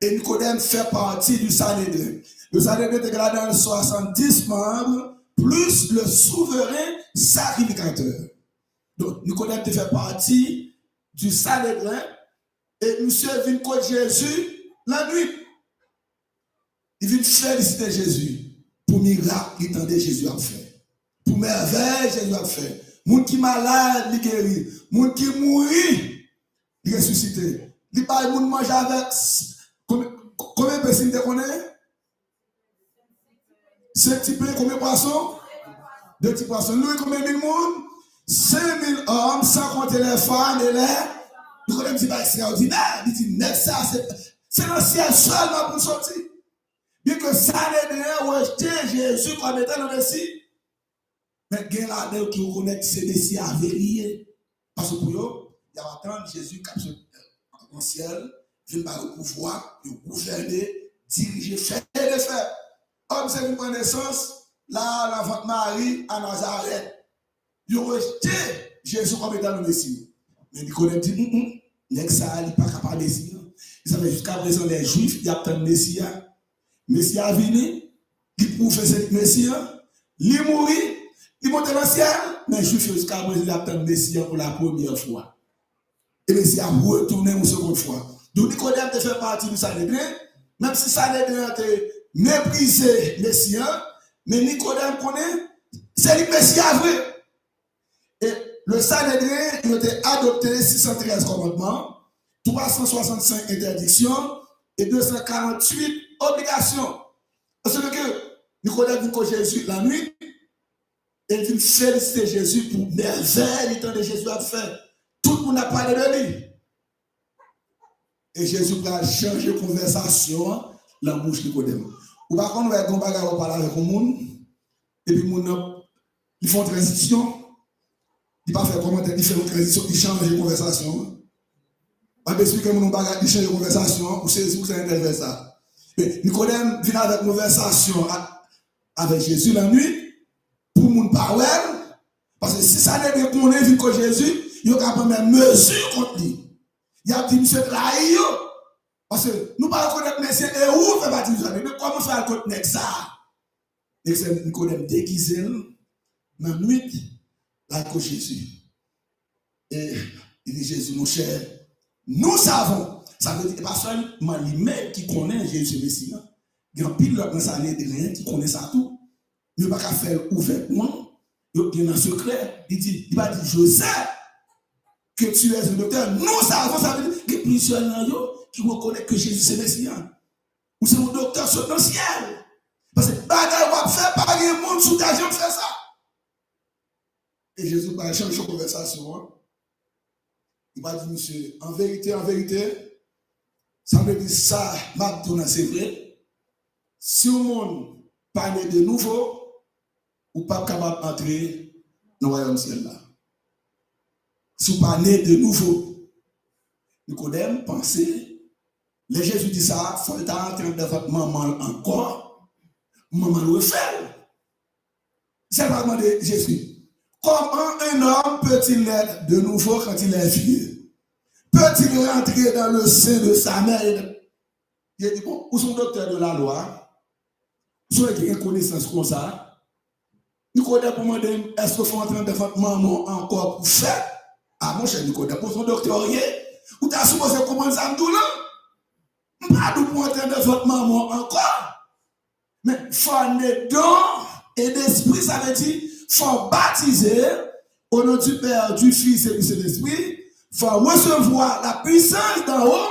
Et Nicodème fait partie du Sanhédrin. Le Sanhédrin est dans 70 membres, plus le souverain sacrificateur. Donc, Nicodème fait partie du Sanhédrin et monsieur vient contre Jésus la nuit. Il vient féliciter Jésus pour miracle qu'il tendait Jésus a fait. Pour merveille Jésus a fait. Moun qui malade, il guérit. Moun qui mourit, il ressuscité. Il parle moun mange avec combien de personnes te connaissent? 5 petits pains, combien de poissons? 2 petits poissons. Nous, combien de monde? 5000 hommes, sans compter les femmes et les. Nous connaissons pas extraordinaire. Il dit, net ça, c'est dans le ciel seulement pour sortir. Bien que ça n'est rejeté Jésus comme étant le Messie. Mais il y a là qui reconnaît que c'est le Messie à vérifier. Parce que pour eux, il y a attendre Jésus qui est en ciel, vient par le pouvoir, de gouverner, diriger, faire et faire. Oh, comme c'est une connaissance, là, l'enfant Marie à Nazareth, ils ont rejeté Jésus comme étant le Messie. Mais Nicodème dit, n'est-ce ça, il n'est pas capable de Messie. Il savait jusqu'à présent, les Juifs, ils attendent le Messie. Le Messie a venu, il prouve que c'est le Messie, il mourit, il monte dans le ciel, mais les Juifs, jusqu'à présent, ils attendent le Messie pour la première fois. Et le Messie a retourné une seconde fois. Donc Nicodème te fait partie du Sanhédrin, même si Sanhédrin a méprisé le Messie, mais Nicodème connaît, c'est le Messie vrai. Et le Sanhédrin, il a été adopté 613 commandements, 365 interdictions et 248 obligations. Parce que Nicodème dit que Jésus la nuit, et il dit féliciter Jésus pour merveille temps de Jésus a fait. Tout le monde a parlé de lui. Et Jésus va changer de conversation dans la bouche de Nicodème. Ou par contre, on va parler avec le monde, et puis ils font transition. Il ne fait pas faire commentaire, il fait une transition, il change de conversation. On va expliquer mon bagage, il change de conversation, ou c'est intéressant ça. Mais Nicodème vient avec une conversation avec Jésus la nuit, pour mon parler, parce que si ça n'est pas qu'on est vu que Jésus, il y a quand même mesure contre lui. Il y a dit, monsieur trahi, parce que nous ne pouvons pas connaître monsieur et où fait baptiser, mais comment faire contre ça? Nicodème déguisé dans la nuit, là que Jésus. Et il dit, Jésus, mon cher, nous savons, ça veut dire pas seulement lui-même qui connaît Jésus Messie. Il y a un pile dans sa ligne qui connaît ça tout. Il ne peut pas faire ouvertement, il y a un secret. Il va dire, je sais que tu es un docteur. Nous savons, ça veut dire qu'il y a plusieurs gens qui reconnaissent que Jésus c'est Messie. Ou c'est un docteur sur le ciel. Parce que bagaille va faire par les monde sous ta jambe faire ça. Et Jésus va changer de conversation. Il va dire, monsieur, en vérité, ça veut dire ça, maintenant c'est vrai. Si le monde parle de nouveau, ou pas capable d'entrer dans le royaume ciel là. Si vous parlez de nouveau, Nicodème pensait, les Jésus dit ça, il faut entrer dans votre maman encore, maman le fait. C'est pas demandé Jésus. Comment un homme peut-il naître de nouveau quand il est vieux? Peut-il rentrer dans le sein de sa mère? Il dit, bon, où sont docteurs de la loi? Où sont les connaissances comme ça? Nicodème pour demander, est-ce que faut entrer dans votre maman encore pour faire? Ah, mon cher Nicodème, pour son doctorier, ou t'as supposé comment ça me dit là? Pas de pour entrer dans votre maman encore. Mais il faut naître d'eau et d'esprit, ça veut dire, il faut baptiser au nom du Père, du Fils et du Saint-Esprit. Il faut recevoir la puissance d'en haut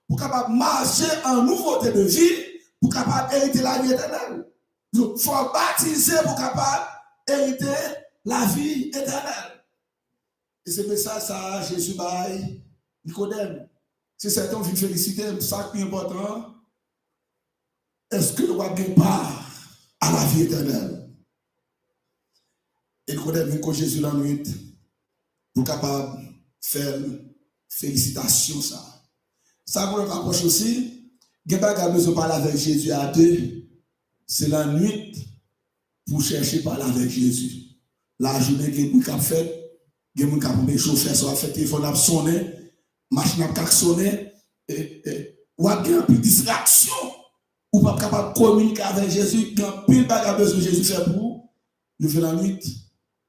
pour capable marcher en nouveauté de vie, pour capable hériter la vie éternelle. Il faut baptiser pour capable hériter la vie éternelle. Et c'est pour ça, Jésus baille Nicodème. Si certains viennent féliciter, c'est ça qui est important. Est-ce que nous avons part à la vie éternelle? Et Nicodème vient que Jésus la nuit pour capable faire félicitations ça. Ça pour nous approche aussi. Il n'y a pas besoin de parler avec Jésus à deux. C'est la nuit pour chercher à parler avec Jésus. La journée, il y a des gens qui fait, il y a des gens qui chauffeur, ça va faire téléphone à sonner, machine à sonner, ou à bien plus distraction, ou pas capable de communiquer avec Jésus, il y a plus de besoin de Jésus faire pour lever la nuit,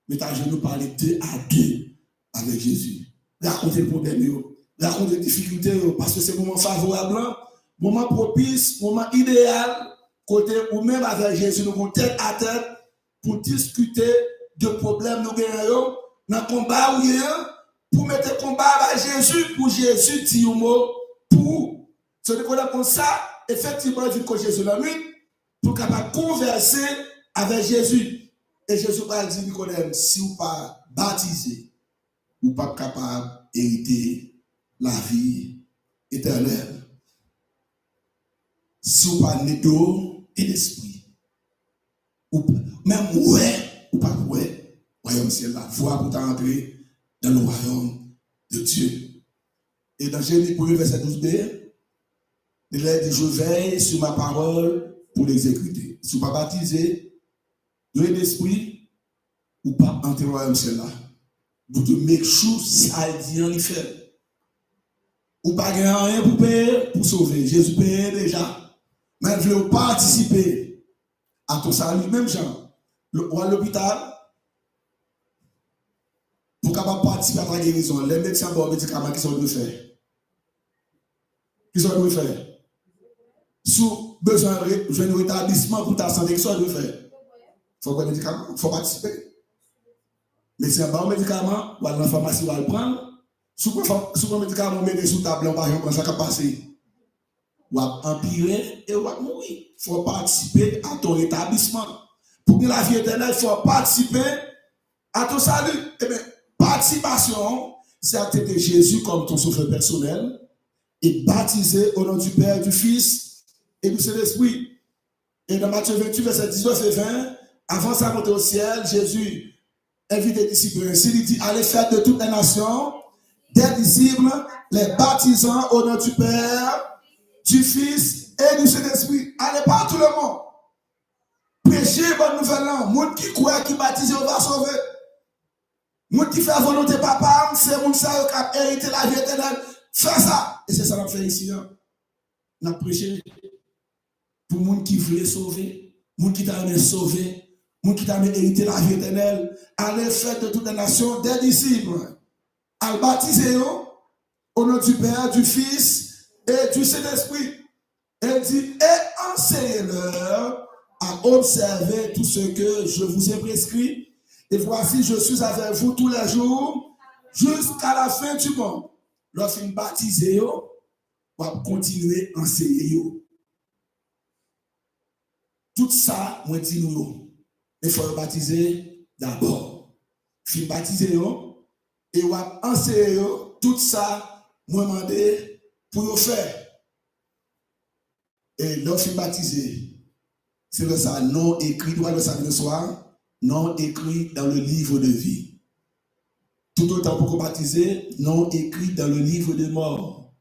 mais à genoux parler deux à deux avec Jésus. Raconter le problème, raconter les difficultés, parce que c'est le moment favorable, moment propice, moment idéal, côté ou même avec Jésus, nous avons tête à tête pour discuter de problèmes nous gagnons dans le combat où il y a pour mettre le combat avec Jésus, pour Jésus dire un mot pour. Ce n'est pas comme ça, effectivement, il faut que Jésus la nuit pour capable converser avec Jésus. Et Jésus va dire, Nicodème, si vous pas baptisé, vous pas capable d'hériter la vie éternelle. Si vous pas né d'eau et d'esprit, ou même ouais, ou pas ouais, royaume ciel la voie pour t'entrer dans le royaume de Dieu. Et dans Jérémie 1 verset 12b, il a dit, je veille sur ma parole pour l'exécuter. si vous pas baptisé, de l'esprit, ou pas entrer dans le ciel là. Vous devez make sure ça dit en fait. Ou pas gagner rien pour payer, pour sauver. Jésus paye déjà. Mais vous voulez participer à ton salut, même gens. Ou à l'hôpital, pour capable participer à la guérison, les médecins bon médicaments qui sont de faire. Qui sont de faire. Sous besoin de rétablissement pour ta santé, qui sont de faire. Il faut prendre des médicaments, il faut participer. Mais si un bon médicament, ou à la pharmacie, on va le prendre. Sous un médicament, on met des sous table, on va prendre ça qui passer. Ou à empirer et ou à mourir. Il faut participer à ton rétablissement. Pour que la vie éternelle, il faut participer à ton salut. Eh bien, participation, c'est accepter Jésus comme ton sauveur personnel et baptiser au nom du Père, du Fils et du Saint-Esprit. Et dans Matthieu 28, verset 19 et 20, avant sa montée au ciel, Jésus invite les disciples. Ainsi, il dit, allez faire de toutes les nations des disciples, les baptisant au nom du Père, du Fils et du Saint-Esprit. Allez pas tout le monde. Prêchez bonne nouvelle là. Monde qui croit, qui baptise, on va sauver. Monde qui fait volonté papa, c'est monde ça qui a hérité la vie éternelle. Fais ça. Et c'est ça qu'on fait ici. On a prêché pour monde qui veut sauver, monde qui t'a sauver, monde qui t'a hérité la vie éternelle. Allez faire de toutes les nations des disciples. À baptiser au nom du Père, du Fils et du Saint-Esprit. Elle dit, et enseignez-leur à observer tout ce que je vous ai prescrit. Et voici, je suis avec vous tous les jours jusqu'à la fin du monde. Lorsqu'on baptise, on va continuer à enseigner. Tout ça, moi, dis nous, il faut baptiser d'abord. Fin baptiser, et on va enseigner tout ça, moi, demander pour le faire. Et lorsqu'on baptiser, c'est le ça, non écrit, doit le savoir le soir. Non écrit dans le livre de vie. Tout autant pour baptiser, non écrit dans le livre de mort.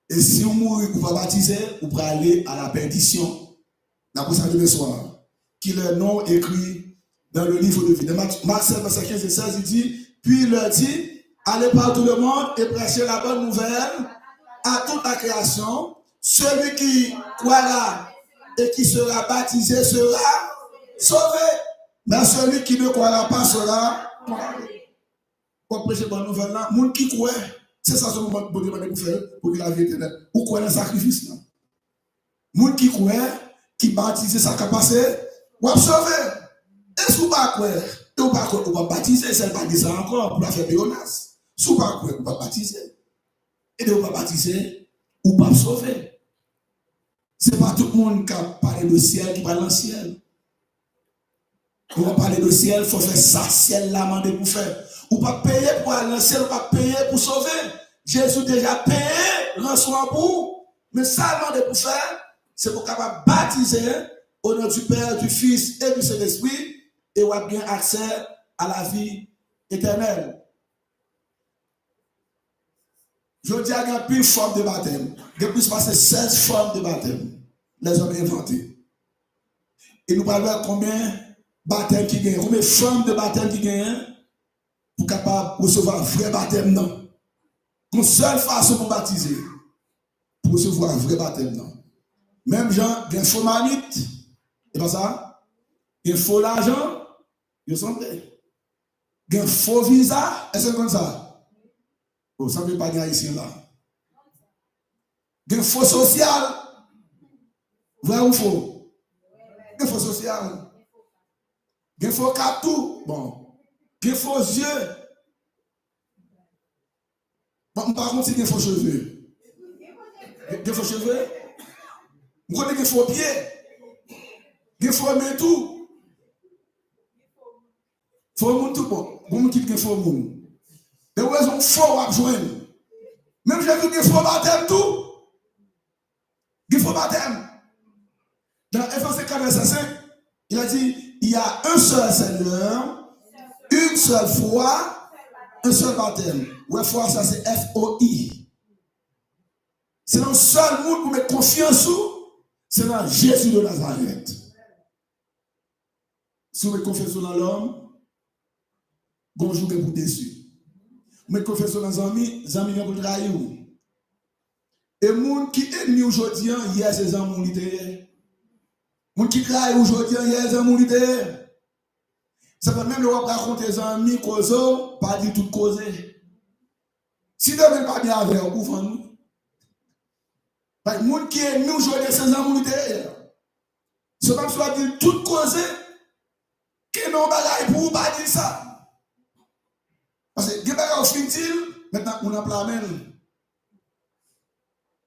Et si on mourit pour pas baptiser, on peut aller à la perdition. Dans pour ça demain soir. Qui est non écrit dans le livre de vie. Dans Marc 7, verset 15 et 16, il dit, puis il leur dit, allez par tout le monde et prêchez la bonne nouvelle à toute la création. Celui qui croira et qui sera baptisé sera sauvé. Mais celui qui ne croira pas sera pour prêcher bonne nouvelle là. Moun qui croit, c'est ça ce moment pour demander pour faire pour que la vie éternelle. Ou croit dans le sacrifice là. Moun qui croit, qui baptise ça qui passé, ou a sauvé. Est-ce que vous pas croire? Ou pas croire, ou pas baptiser, c'est pas dire ça encore pour la faire béonas. Si vous pas croire, ou pas baptiser. Et de ou pas baptiser, ou pas sauver. C'est pas tout le monde qui a parlé de ciel qui parle dans le ciel. Pour parler de ciel, il faut faire ça, ciel là, mandé pour faire. Ou pas payer pour aller dans le ciel, ou pas payer pour sauver. Jésus déjà payé, reçoit pour. Mais ça, demandé pour faire, c'est pour capable baptiser au nom du Père, du Fils et du Saint-Esprit, et on a bien accès à la vie éternelle. Je dis qu'il y a plus forme de baptême. Il y a plus passé 16 formes de baptême. Les hommes inventés. Et nous parlons combien baptême qui gagne, combien de formes de baptême qui gagne pour capable recevoir un vrai baptême non. Une seule façon pour baptiser, pour recevoir un vrai baptême non. Même gens, il y a un faux manite, et pas ça, il y a un faux l'argent, il y a un faux visa, est-ce que comme ça? Oh, ça ne veut pas dire ici là. Il y a un faux social, vrai ou faux? Il y a un faux social. Il faut cap tout. Bon. Il faut yeux. Bon, par contre, il faut cheveux. Il faut cheveux. Vous connaissez qu'il faut pied. Il faut main tout. Il faut moun tout bon. Bon, il faut moun. De raison fort à joindre. Même j'ai vu qu'il faut baptême tout. Il faut baptême. Dans Ephésiens 4, verset 5, il a dit, il y a un seul Seigneur, une seule foi, un seul baptême. Ouais, foi, ça c'est F-O-I. C'est un seul monde pour mettre confiance sous. C'est dans Jésus de Nazareth. Si vous confessez dans l'homme, bonjour que vous déçu. Vous confessez dans les amis vous trahir. Et les gens qui sont ennemis aujourd'hui, hier c'est amis littéraires. Les gens qui trahissent aujourd'hui, hier c'est amis littéraires. Ça peut même le raconter les amis causer, pas du tout causer. Si vous ne pas bien avec vous, vous nous. Les gens qui sont ennemis aujourd'hui, c'est amis littéraires. C'est comme si on dit tout causer, que non bagaille pour pas dire ça. Parce que les bagages finissent, maintenant on a plamène.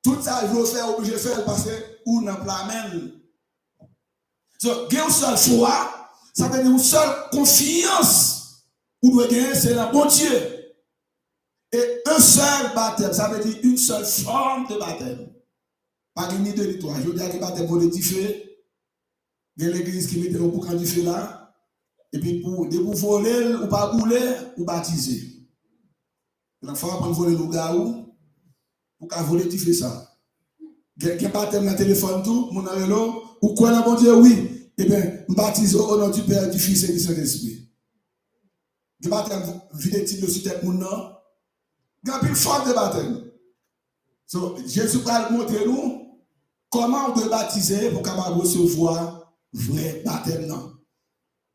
Tout ça, je veux faire, obligé de faire parce qu'on a plamène. Donc, il y a une seule foi, ça veut dire une seule confiance. Ou doit gagner, c'est la bon Dieu. Et un seul baptême, ça veut dire une seule forme de baptême. Pas ni deux ni trois. Je veux dire que le baptême pour le differ. Il y a l'église qui met au boucan du feu là. Et puis pour voler ou pas bouler ou baptiser. La fois pour voler le gars ou qu'à voler tu fais ça. Quelqu'un baptême dans le téléphone tout, mon ami ou quoi là mon Dieu oui. Eh bien, baptise au nom du Père, du Fils et du Saint-Esprit. Le baptême vide type sur tête mon nom. Il y a une forme de baptême. So, Jésus va montrer nous comment on peut baptiser pour capable recevoir vrai baptême non.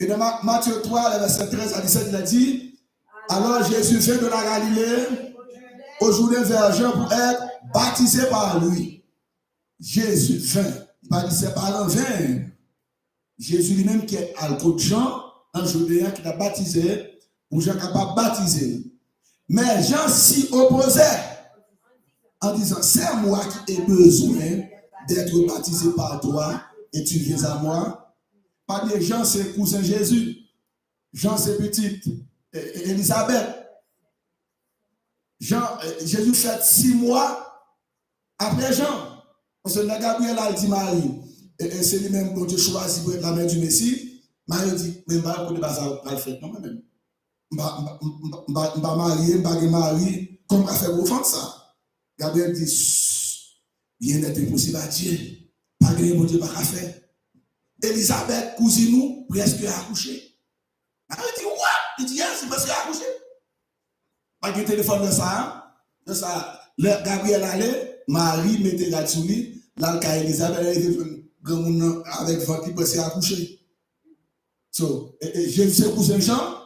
Et dans Matthieu 3, verset 13 à 17, il a dit, alors Jésus vint de la Galilée au Jourdain vers Jean pour être baptisé par lui. Jésus vint, il baptisait par l'envers. Jésus lui-même qui est à côté de Jean, un Jourdain qui l'a baptisé, pour Jean capable de baptiser. Mais Jean s'y opposait en disant, c'est moi qui ai besoin d'être baptisé par toi et tu viens à moi. Pas de Jean, c'est cousin Jésus. Jean, c'est petite Élisabeth. Jésus fait 6 mois après Jean. Parce que Gabriel a dit Marie, et c'est lui-même dont Dieu choisit pour être la mère du Messie. Marie dit, mais je ne vais pas le faire, non, même. Je ne vais pas marier, comme on fait pour faire ça. Gabriel dit, rien n'est impossible à Dieu. Pas de mon Dieu, pas à faire. Elisabeth, cousine nous, presque accouché. Marie dit, what? Il dit, yes, c'est presque accouché. Pas de téléphone de ça. De ça, Gabriel allait, Marie mettait là-dessus, là, quand Elisabeth elle était avec votre qui presque accouché. So, Jésus, c'est cousin Jean.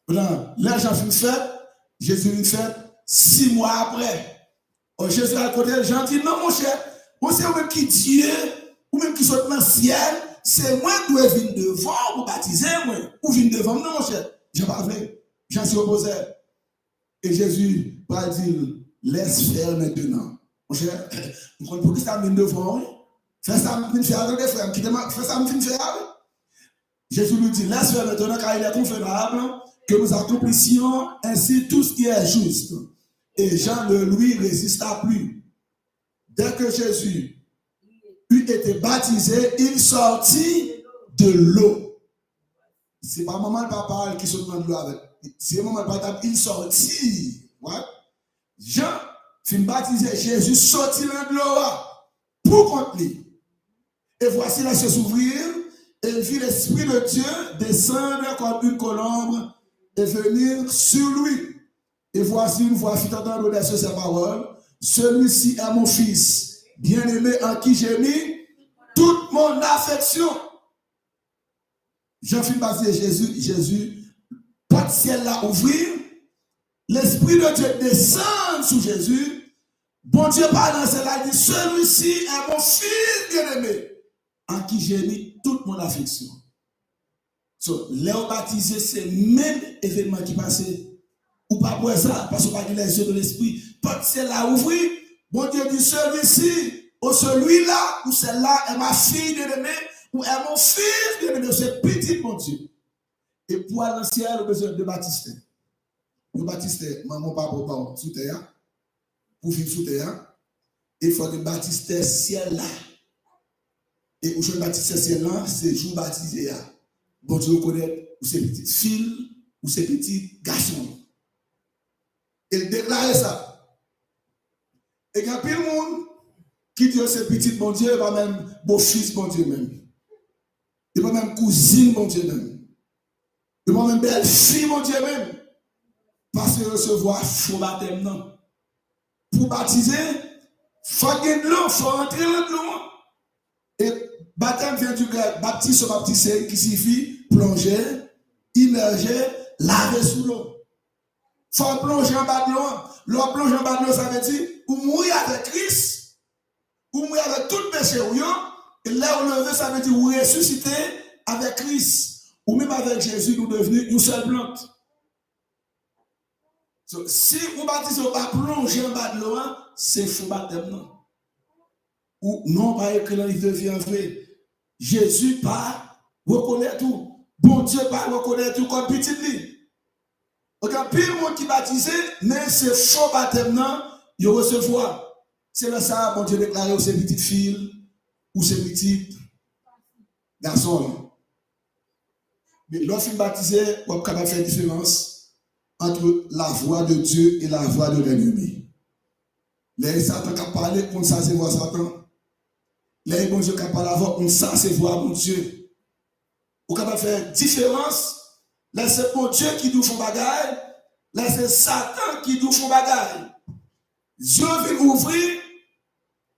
Là, Jean fait fête, Jésus lui fait 6 mois après. Jésus à côté, Jean dit, non, mon cher, c'est vous-même qui Dieu, ou même qui sont dans le ciel, c'est moi qui dois venir devant pour baptiser, moi. Ou venir devant, non, mon cher. Jean pas vrai. Jean s'y opposait. Et Jésus va dire, laisse faire maintenant. Mon cher, vous comprenez pour qui ça vient devant? Fais ça, me faire avec des frères. Fais ça, me faire avec. Jésus lui dit, laisse faire maintenant, car il est convenable que nous accomplissions ainsi tout ce qui est juste. Et Jean ne lui résista plus. Dès que Jésus eut été baptisé, il sortit de l'eau. C'est pas maman et papa qui sont dans l'eau avec. C'est maman et papa, il sortit. Ouais? Jean fit baptiser, Jésus sortit de l'eau pour contre lui. Et voici les cieux s'ouvrir, et il vit l'Esprit de Dieu descendre comme une colombe et venir sur lui. Et voici une voix fit entendre au-dessus de ses paroles. Celui-ci est mon fils, bien-aimé en qui j'ai mis toute mon affection. Jean fit passer Jésus, pas de ciel là ouvrir. L'Esprit de Dieu descend sur Jésus. Bon Dieu parle dans cela, dit, celui-ci est mon fils bien-aimé en qui j'ai mis toute mon affection. So, Léo baptisé, c'est le même événement qui passait. Ou pas pour ça, parce qu'on pas les yeux de l'esprit. Pas de ciel là ouvrir. Bon Dieu dit, celui-ci, ou celui-là, ou celle-là est ma fille bien-aimée, ou est mon fils bien-aimé, c'est petit, mon Dieu. Et pour aller dans le ciel, on a besoin de baptiser. De baptiser, maman, papa, sous terre, pour vivre sous terre, il faut que baptiser ciel là. Et où je baptiser ciel là, c'est jour baptisé. Bon Dieu connaît, ou c'est petite fille, ou c'est petit garçon. Il déclare ça. Et il y a plein de monde Qui Dieu c'est petit bon Dieu, pas même beau-fils bon Dieu même. Et pas même cousine bon Dieu même. Et pas même belle-fille bon Dieu même. Parce que recevoir faux baptême non. Pour baptiser, faut gagner de l'eau, faut rentrer dans l'eau. Et baptême vient du grec, baptise ou baptiser, qui signifie plonger, immerger, laver sous l'eau. Faut plonger en bas de l'eau. L'eau plonger en bas de l'eau, ça veut dire, ou mourir avec Christ, ou mourir avec tout le péché, et là où lever, ça veut dire, ou ressusciter avec Christ, ou même avec Jésus, nous devenons une seule plante. So, si vous baptisez, vous ne plonger en bas de l'eau, c'est faux baptême, non? Ou non, pas écrit dans le livre de vie en vrai. Jésus pas reconnaît tout. Bon Dieu pas reconnaît tout comme petit lit. Regarde, pile le monde qui baptisé, mais c'est faux baptême, non? Il recevoir. C'est là ça, bon Dieu déclaré aux petites filles ou ces petits garçons. Mais lorsqu'il baptisé, on est capable de faire la différence entre la voix de Dieu et la voix de l'ennemi. Les Satan qui parlé, on sait c'est voix Satan. Les bon Dieu qui parlé avant, on sait c'est voix bon Dieu. On est capable de faire différence. Là c'est bon Dieu qui nous fait bagaille. Là c'est Satan qui nous fait bagaille. Dieu vient ouvrir.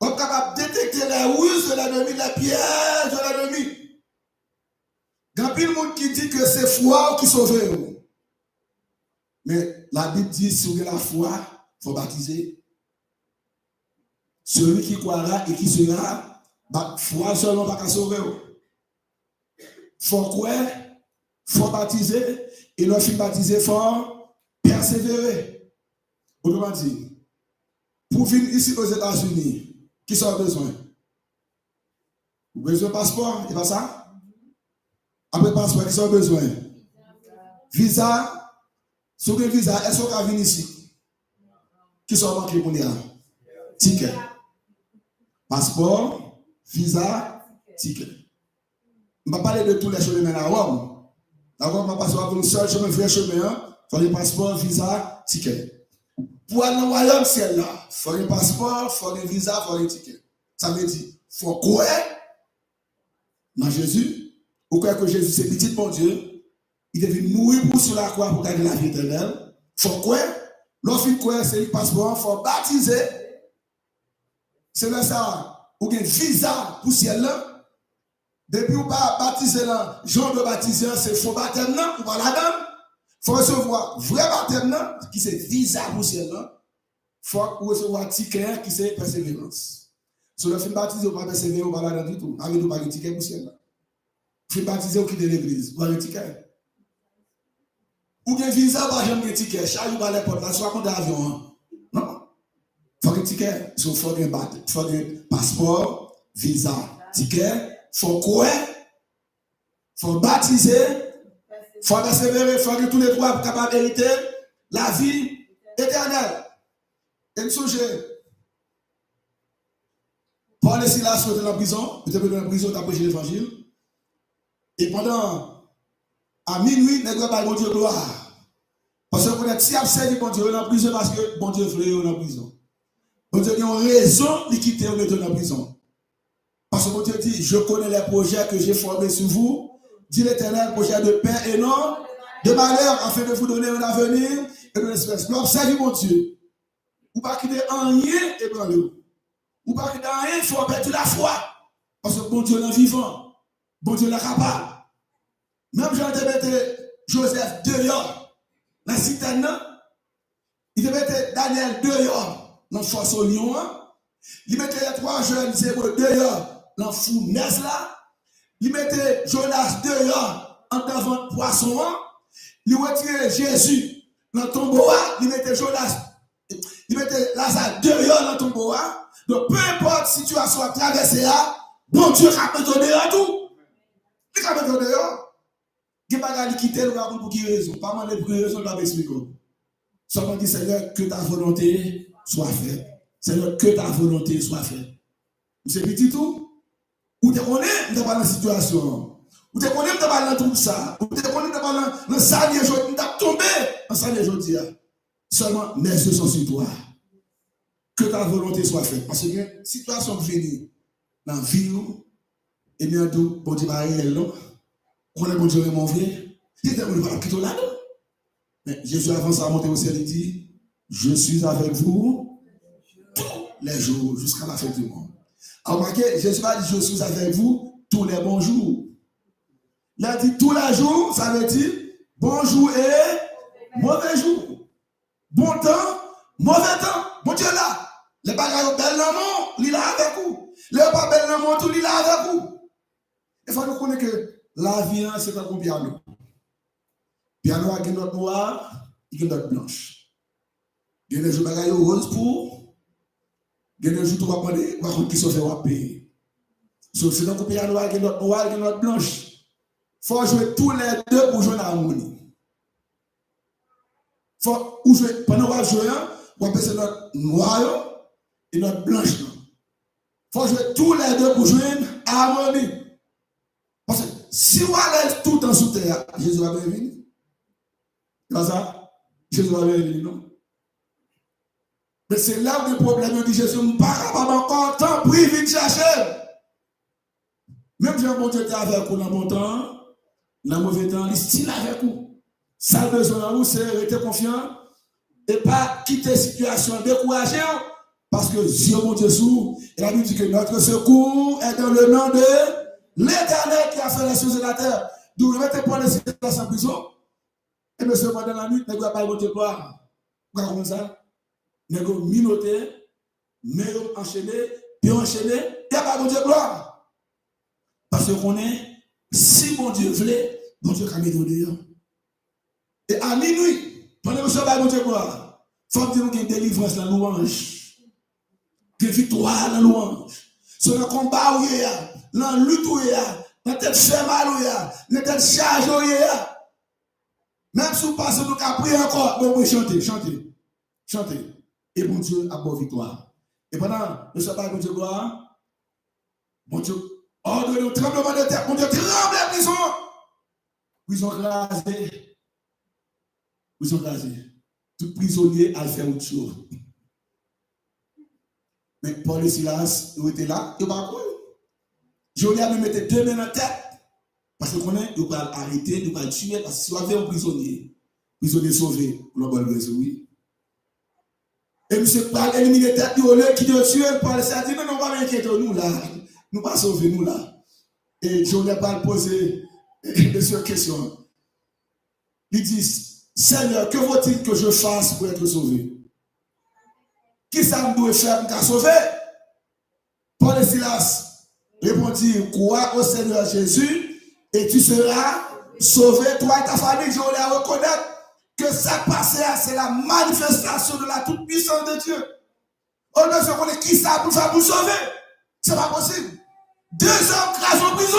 On est capable de détecter les ruses de l'ennemi, les pièges de l'ennemi. Il y a plein de monde qui dit que c'est foi qui sauve. Mais la Bible dit, si vous avez la foi, il faut baptiser. Celui qui croira et qui sera, foi seulement pas qu'à sauver. Il faut croire, il faut baptiser, et lorsqu'il baptiser, il faut persévérer. Autrement dit, pour venir ici aux États-Unis, qui sont besoin? Vous avez besoin de passeport, et pas ça? Après passeport, qui sont besoin? Visa. Si vous avez un visa, est-ce que vous avez venir ici? Qui sont manqués pour dire? Ticket. Passeport, visa, ticket. Je ne vais pas parler de tous les chemins à Rome. D'accord? Je vais passer par un seul chemin, vrai chemin. Il faut le passeport, visa, ticket. Pour aller dans le royaume ciel là, il faut le passeport, il faut le visa, il faut le ticket. Ça veut dire, il faut croire dans Jésus. Ou croire que Jésus c'est petit bon Dieu. Il devait mourir pour sur la croix pour gagner la vie éternelle. Il faut croire. Lorsqu'il croit, c'est le passeport, il faut baptiser. C'est là ça. Ou un visa pour ciel là. Depuis ou pas baptiser là, genre de baptiser, c'est faux baptême là, ou pas là-dedans. Il faut recevoir vrai baptême là, qui c'est visa pour ciel là. Il faut recevoir ticket qui c'est persévérance. Sur le film baptisé, ou pas persévérer, ou pas là-dedans du tout. Avec nous, pas de ticket pour ciel là. Film baptisé, ou quitter l'église, ou pas de ticket. Ou bien visa, pas jamais de ticket. Chaque jour, les portes là, soit contre l'avion. Non. Il faut un ticket. Il faut un passeport, visa, ticket. Il faut croire. Il faut baptiser. Il faut persévérer. Il faut que tous les trois soient capables d'hériter la vie éternelle. Et nous sommes Paul et Silas sont dans la prison. Ils étaient dans la prison d'après l'évangile. Et pendant à minuit, les gars, bon Dieu, gloire. Parce qu'on est si absent du bon Dieu dans la prison parce que bon Dieu voulait dans la prison. Bon Dieu a une raison de quitter dans la prison. Parce que bon Dieu dit, je connais les projets que j'ai formés sur vous, dit l'Éternel, projet de paix et non de malheur, afin de vous donner un avenir et de l'espérance. L'observe mon Dieu. Ou pas quitter en rien et prendre le. Ou pas quitter en rien, il faut perdre la foi. Parce que bon Dieu est vivant. Bon Dieu est capable. Même Jean te mettait Joseph dehors dans la citerne, il te mettait Daniel dehors dans le fosse au lion, il mettait les trois jeunes zéros dehors dans la fournaise là, il mettait Jonas dehors en devant le poisson, il retirait Jésus dans le tombeau, il mettait Jonas, il mettait Lazare dehors dans le tombeau. Donc peu importe la situation à traverser, bon Dieu a mis dehors tout. Il a mis dehors. Il n'y a pas de quitter le raconte pour qui raison. Pas mal de raison, je vais expliquer. Seulement dit, Seigneur, que ta volonté soit faite. Seigneur, que ta volonté soit faite. Vous savez petit tout? Ou te connaissez, vous n'êtes pas dans la situation. Ou te connaissez, vous n'êtes pas dans tout ça. Ou te connaissez, vous n'êtes pas dans le salier, vous êtes tombé dans le salier aujourd'hui. Seulement, mes yeux sont sur toi. que ta volonté soit faite. Parce que si toi sommes venus dans la vie, et bien, bon Dieu, on est bon Dieu, mon vieux, c'est un peu plus là. Mais Jésus, avant ça, monter au ciel, il dit, je suis avec vous tous les jours jusqu'à la fin du monde. Alors, remarquez, Jésus a dit, je suis avec vous tous les bons jours. Il a dit tous les jours, ça veut dire bonjour et mauvais jour. Bon temps, mauvais temps. Bon Dieu là. Les bagages belles dans le il est avec vous. Les pas belles dans le monde, il est avec vous. Il faut nous connaître que la vie, c'est un piano. Piano a une note noire, il y a une note blanche. Il y a des jours bagages roses pour. Il y a des jours où on va prendre qui sont fait à payer. C'est dans le piano a une note noire, une note blanche. Il faut jouer tous les deux pour jouer l'harmonie. Faut jouer, pendant qu'on joue, on va passer notre noir et notre blanche. Il faut jouer tous les deux pour jouer l'harmonie. Parce que si on laisse tout en sous terre, Jésus va bien venir. Comme ça, Jésus va bien venir, non? Mais c'est là où le problème dit Jésus, je ne suis pas capable encore temps pour y venir chercher. Même si mon Dieu était avec vous dans mon temps, dans le mauvais temps, il est still avec vous. Ça besoin de vous, c'est rester confiant et pas quitter la situation découragée parce que Dieu, mon Dieu, sous, et la Bible dit que notre secours est dans le nom de l'Éternel qui a fait les choses de la terre. D'où je vais te prendre les places en prison. Et monsieur, pendant la nuit, ne doit pas votre gloire. Pourquoi comme ça? Ne doit pas minoter, mais enchaîner, puis enchaîner, il n'y a pas votre gloire. Parce qu'on est, si mon Dieu voulait, mon Dieu a mis dehors. Et à minuit, pendant que je vais mon Dieu gloire, il faut dire qu'il y a une délivrance dans la louange. Qu'il y a une victoire dans la louange. Sur le combat où il y a, dans la lutte où il y a, dans la tête fait mal où il y a, dans la tête chargée où il y a. Même si vous passez, nous avons prié encore, bon, oui, chantez. Et mon Dieu a bonne victoire. Et pendant que je vais mon Dieu gloire, mon Dieu, ordonne le tremblement de terre, mon Dieu tremble la prison. Ils ont rasé. Tout prisonnier a fait autre chose. Mais Paul et Silas, ils étaient là, ils n'ont pas cru. Jolia me mettait 2 mains dans la tête. Parce qu'on est, ils vont arrêter, ils vont tuer. Parce que si on avait un prisonnier sauvé, on va le oui. Et monsieur Paul élimine les têtes, qui doit tuer, Paul s'est dit, non, on va m'inquiéter, nous là. Nous pas sauver, nous là. Et Jolia pas poser une question. Il dit, Seigneur, que faut-il que je fasse pour être sauvé? Qui ça me doit faire pour sauver? Paul et Silas répondit, crois au Seigneur Jésus et tu seras sauvé, toi et ta famille. Je voulais reconnaître que ça passé, c'est la manifestation de la toute-puissance de Dieu. On ne se connaît qui ça pour faire pour sauver. C'est pas possible. 2 hommes crasent en prison.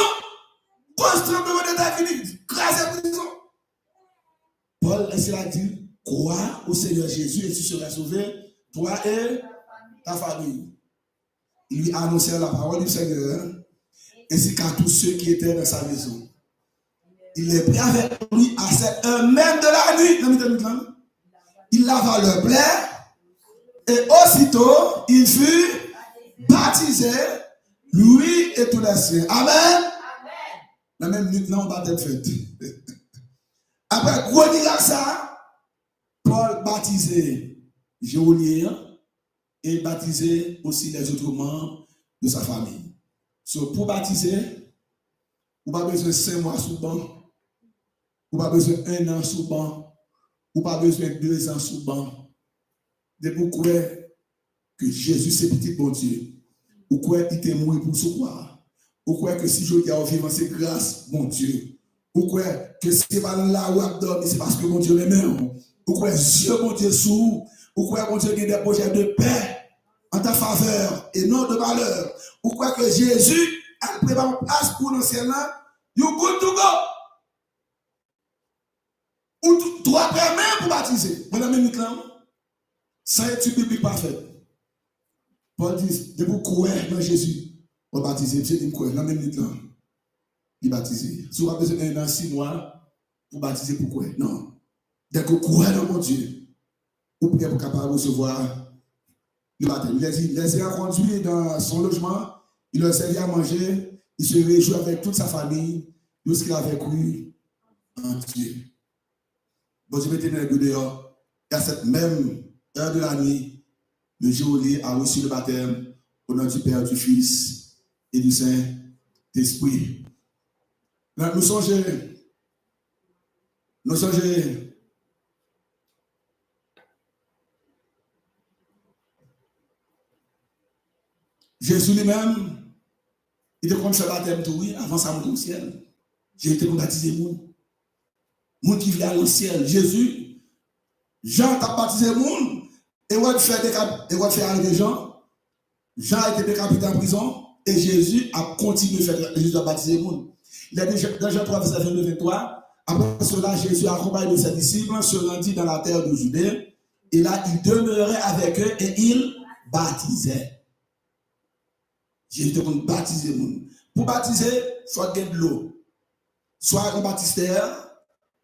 Tremblement de terre fini, crasent en prison. Paul et Silas dit, crois au Seigneur Jésus et tu seras sauvé, toi et ta famille. Il lui annonçait la parole du Seigneur, ainsi qu'à tous ceux qui étaient dans sa maison. Il les prit avec lui à cette heure même de la nuit. Il lava leur plaie et aussitôt il fut baptisé, lui et tous les siens. Amen. La même minute là, on va être fait. Après, gros dire ça, Paul baptisé Géolien et baptisé aussi les autres membres de sa famille. Pour baptiser, vous n'avez pas besoin de 5 mois sous banc, vous n'avez pas besoin d'1 an sous banc, vous n'avez pas besoin de 2 ans sous banc. De vous croire que Jésus c'est petit bon Dieu. Vous croyez qu'il est mort pour se croire. Vous croyez que si je dis à vivre, c'est grâce, mon Dieu. Vous croyez que c'est pas là où vous dormez, c'est parce que mon Dieu l'aime. Vous croyez Dieu, mon Dieu, sous. Vous croyez mon Dieu qui a des projets de paix en ta faveur et non de malheur. Vous croyez que Jésus a préparé une place pour l'ancien là. You good to go. Ou 3 permis pour baptiser. Pendant la minute là, sans étude biblique parfaite. Paul dit, de vous croire dans Jésus, pour baptiser. Monsieur dit, croire dans la minute là. Il baptisé. Si vous avez besoin d'un 6 mois pour baptiser, pourquoi? Non. Dès que vous croyez dans mon Dieu, vous pouvez être capable de recevoir le baptême. Il les a conduits dans son logement, il leur servi à manger, il se réjouit avec toute sa famille de ce qu'il avait cru en Dieu. Bon Dieu, mettez les deux dehors. Et à cette même heure de la nuit, le geôlier a reçu le baptême au nom du Père, du Fils et du Saint-Esprit. Nous songeons. Jésus lui-même, il était comme ce baptême tout, oui, avant sa montée au ciel. J'ai été baptisé monde. Monde qui vient au ciel. Jésus, Jean t'a baptisé monde, et on va faire avec des gens. Jean a été décapité en prison, et Jésus a continué à faire Jésus a baptisé monde. Il a dit dans Jean 3, verset 22-23, après cela, Jésus accompagné de ses disciples se rendit dans la terre de Judée, et là, il demeurait avec eux et il baptisait. Jésus était pour baptiser le monde. Pour baptiser, soit de l'eau, soit un baptistère,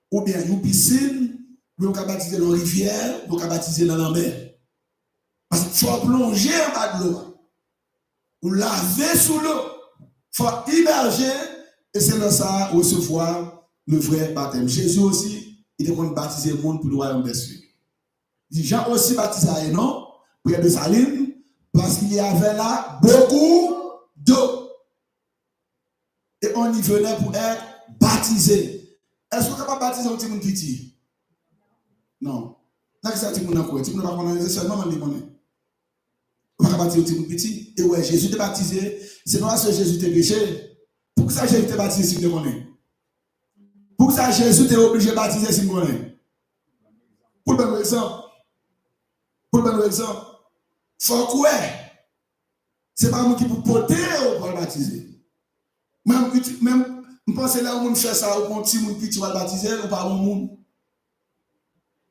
ou bien une piscine, ou on peut baptiser dans la rivière, ou on peut baptiser dans la mer. Parce qu'il faut plonger en bas de l'eau, ou laver sous l'eau, il faut immerger, et c'est là ça recevoir le vrai baptême. Jésus aussi, il était pour baptiser le monde pour le royaume des cieux. Jean aussi baptisé à Hénon, près de Saline, parce qu'il y avait là beaucoup d'eau. Et on y venait pour être baptisé. Est-ce qu'on est capable de baptiser un petit monde petit? Non. Là, c'est un petit monde encore. Un petit monde va connaître seulement dans les monnaies. On va baptiser un petit monde petit. Et ouais, Jésus était baptisé. C'est pas parce que Jésus était péché. Pour que ça, Jésus était baptisé si vous connaissez. Pour que ça, Jésus était obligé de baptiser si vous connaissez. Pour le bon exemple. Faut quoi? C'est pas moi qui peux porter pour le baptiser. Même, je pense que là où on fait ça, ou un petit monde qui va le baptiser, ou pas bon monde.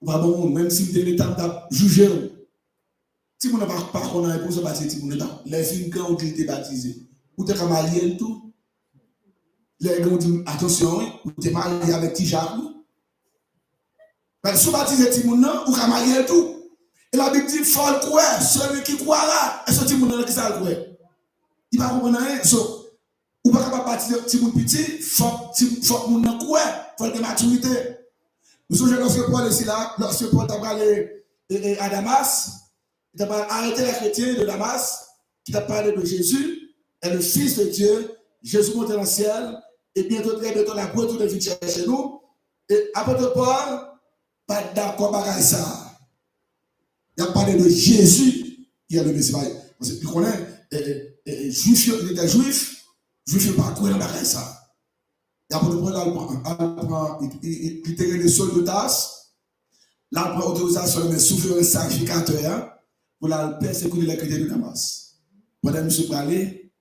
Ou pas bon monde, même si vous avez l'état de juger. Si vous n'avez pas qu'on pour se baptiser, les filles quand ont été baptisés, vous êtes marié et tout. Les gens ont dit attention, vous êtes marié avec Tijak. Mais si vous baptisez petit monde, vous êtes marié et tout. Et la Bible dit, il faut le croire, celui qui croira, et ce petit monde qui ça le croire. Il va comprendre rien. Ou pas capable de baptiser petit monde petit, il faut que monde croire, il faut de maturité. Nous sommes lorsque Paul est là, lorsque Paul t'a parlé à Damas, il t'a arrêté les chrétiens de Damas, qui t'a parlé de Jésus, et le Fils de Dieu, Jésus monté dans le ciel, et bientôt la boîte de vie chez nous. Et apôtre Paul, pas d'accord avec ça. Il a parlé de Jésus, il a le Messie. Parce qu'il connaît, juif, il était juif, juif pas quoi dans la ça. Et après, il était les sols de tasse, là, il prend autorisation de souverain sacrificateur pour la persécuter les chrétiens de Damas. Pendant que M. parlait,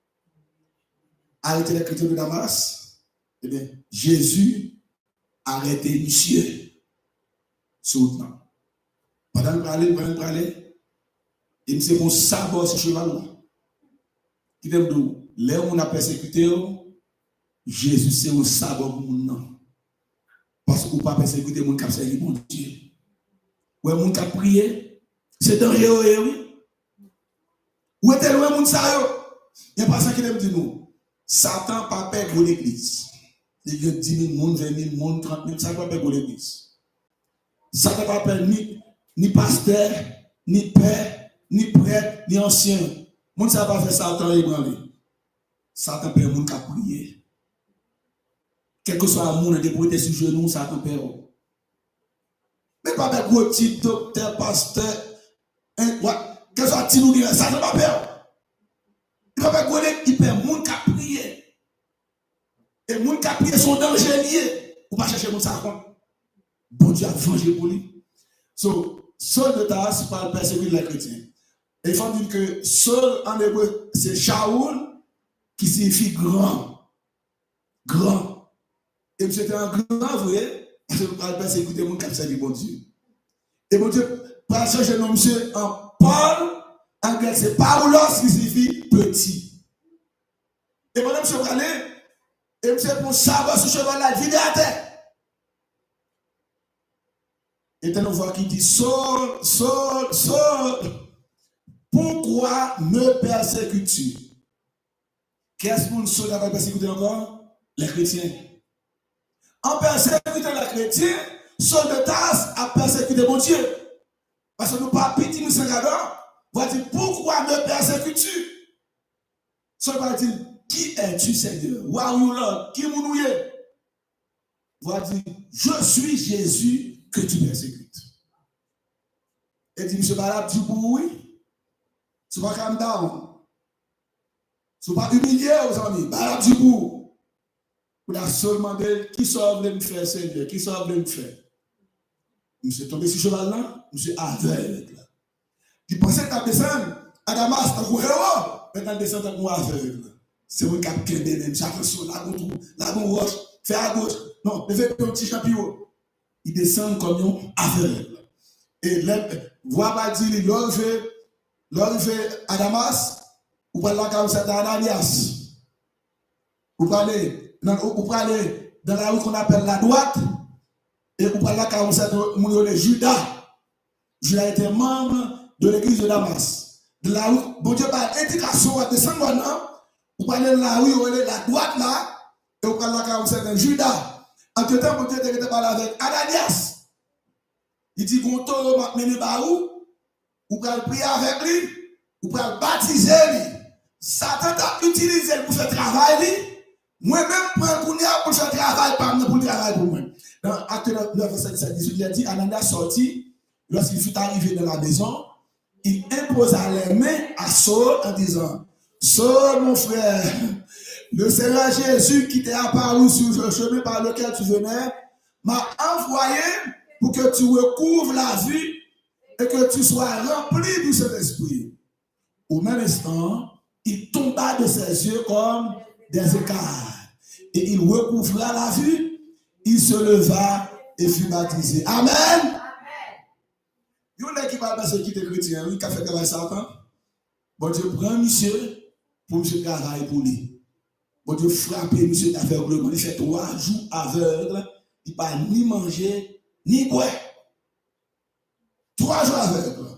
arrêter les chrétiens de Damas, eh bien, Jésus a arrêté monsieur sur le temps. Pendant que parler, il me dit mon sabot sur cheval. Qui t'aime d'où? Là où on a persécuté, Jésus c'est un sabot pour nous. Parce qu'on ne peut pas persécuter les gens qui ont servi mon Dieu. Ou les gens qui ont prié, c'est dans les oui. Où est-ce loin les gens? Il n'y a pas ça qui aime dire nous. Satan n'a pas peur de l'église. Il y a 10 000 personnes, 20 000 personnes, 30 000, ça n'a pas peur de l'église. Satan n'a pas peur ni pasteur, ni père, ni prêtre, ni ancien. Moun sa pas fait Satan ébranlé. Satan père moun qui a prié. Quel que soit le monde qui est sur genou, Satan père. Mais pas avec gros type, docteur, pasteur, quel que soit le type, Satan pas peur. Il va pas gros il perd moun qui a prié. Et moun qui a prié sont dangereux. Ou pas chercher moun sa compte. Bon Dieu a vengé pour lui. So, Saul de Tarse parle persécuter les chrétiens. Et il faut dire que Saul en hébreu, c'est Shaoul qui signifie grand. Grand. Et c'était un grand, vous voyez, parce que parle persécuter mon cap servi bon Dieu. Et mon Dieu, par ça, je nomme monsieur en Paul, en grec, c'est Paulos qui signifie petit. Et mon monsieur parler, et monsieur pour savoir ce cheval là, vide à terre. Et t'as une voix qui dit Saul, Saul, Saul. pourquoi me persécutes-tu? Qu'est-ce qu'on se va persécuter encore? Les chrétiens. En persécutant les chrétiens, Saul de Tarse a persécuté mon Dieu. Parce que nous pas petit, nous sommes là-dedans. On va dire, pourquoi me persécutes-tu? Saul va dire, qui es-tu, Seigneur? Who are you, Lord? Qui vous nous est? On va dire, je suis Jésus que tu persécutes. Et dit, monsieur Balab, tu peux oui? Tu vas calm down. Tu ne vas pas humilier aux amis. Balab, tu peux. Vous avez seulement demandé, qui sauve me faire, Seigneur? Qui sauve me faire? Monsieur tombé sur cheval là, monsieur aveugle. Tu pensais que tu as descendu à Damas, tu as couru haut, maintenant descendre à moi aveugle. C'est moi qui ai pris même, j'ai attention, la roche, fais à gauche. Non, ne fais pas un petit champion. Il descend comme un aveugle. Et là, voix pas dire, l'on fait à Damas, ou pas là comme ça, dans Ananias. Ou pas aller dans la rue qu'on appelle la droite. Et vous parlez là quand on s'est Judas. Judas était membre de l'église de Damas. De la rue, bon Dieu par indication à descendre maintenant. Vous parlez de la rue, la droite là. Et vous parlez là quand on s'est Judas. En tout temps, bon Dieu était parlé avec Ananias. Il dit, bon taureau m'a mené par où? Vous pouvez prier avec lui. Vous pouvez baptiser lui. Satan t'a utilisé pour faire travail. Moi-même, pour faire travail, pas pour le travail pour moi. Dans Acte 9, verset 18, il a dit, Ananias sortit, lorsqu'il fut arrivé dans la maison, il imposa les mains à Saul en disant, Saul, mon frère, le Seigneur Jésus qui t'est apparu sur le chemin par lequel tu venais, m'a envoyé pour que tu recouvres la vue et que tu sois rempli du Saint-Esprit. Au même instant, il tomba de ses yeux comme des écarts. Et il recouvra la vue, il se leva et fut baptisé. Amen. Il y a qui parle de qui est chrétien, qui a fait travail Satan. Bon Dieu prend monsieur pour monsieur travailler pour lui. Bon Dieu frappe monsieur aveuglement. Il fait 3 jours aveugle. Il ne peut ni manger, ni boire. 3 jours aveugle.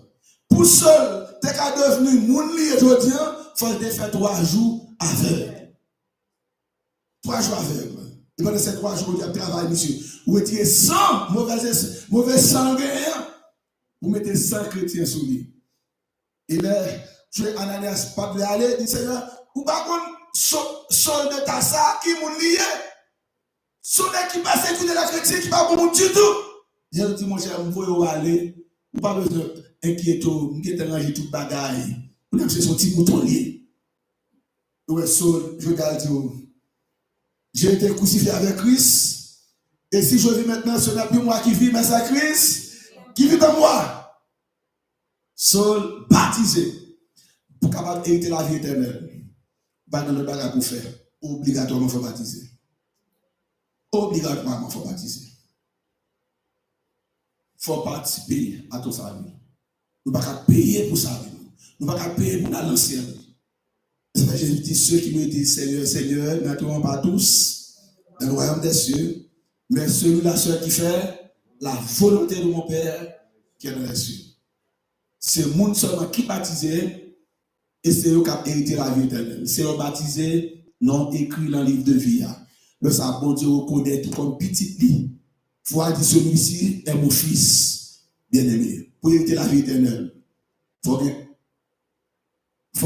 Pour seul, tu es devenu mon lit aujourd'hui, il faut faire 3 jours aveugle. 3 jours aveugle. Et pendant ces 3 jours, il y a travail, monsieur. Vous retirez 100 mauvais sanguins. Vous mettez 100 chrétiens sur lui. Et là, tu es Ananias, pas de aller, dit Seigneur, ou pas qu'on sol de Tassa qui m'a lié. Son qui passe écouter la chrétien qui pas bon du tout. J'ai dit, mon cher, vous pouvez aller. Ou pas besoin d'inquiéter, vous êtes rangé toute bagaille. Vous avez son petit mouton lié. Ouais, Saul, je regarde, j'ai été crucifié avec Christ. Et si je vis maintenant, ce n'est plus moi qui vis, mais c'est Christ qui vit en moi. Saul, baptisé, pour capable hériter la vie éternelle. Pas dans le bagage pour faire. Obligatoirement, il faut baptiser. Obligatoirement, il faut baptiser. Il faut participer à tout ça. Nous ne pouvons pas payer pour ça. Nous ne pouvons pas payer pour l'ancien. C'est que Jésus dit, ceux qui me disent Seigneur, Seigneur, n'entreront pas tous dans le royaume des cieux, mais celui-là, celui qui fait la volonté de mon Père qui est dans les cieux. C'est le monde seulement qui baptisé et c'est eux qui ont hérité la vie éternelle. C'est eux baptisés, non écrit dans le livre de vie. Le sabon Dieu reconnaît tout comme petit lit. Il faut dire celui-ci est mon fils bien-aimé. Pour hériter la vie éternelle, il faut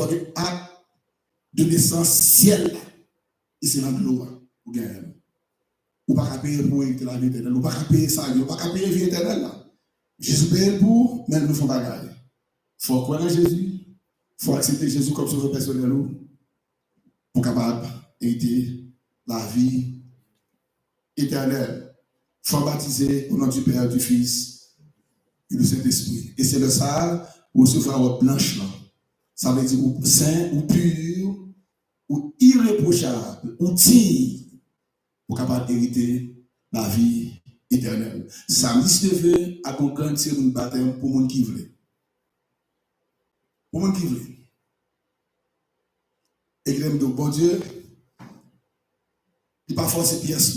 que acte de l'essentiel et c'est dans l'eau pour gagner. Ou pas payer pour hériter la vie éternelle, ou pas payer ça, ou pas payer la vie éternelle. Jésus paye pour, mais nous ne faisons pas gagner. Il faut croire en Jésus, il faut accepter Jésus comme sauveur personnel pour capable hériter la vie éternelle. Il faut baptiser au nom du Père, du Fils et du Saint-Esprit. Et c'est le ça ou recevoir votre blanche là. Ça veut dire ou saint, ou pur, ou irréprochable, ou digne pour capable hériter la vie éternelle. Samedi 9 a conclure un baptême pour monde qui veut. Pour monde qui veut. Et que l'aime de bon Dieu, il n'est pas forcé pièce.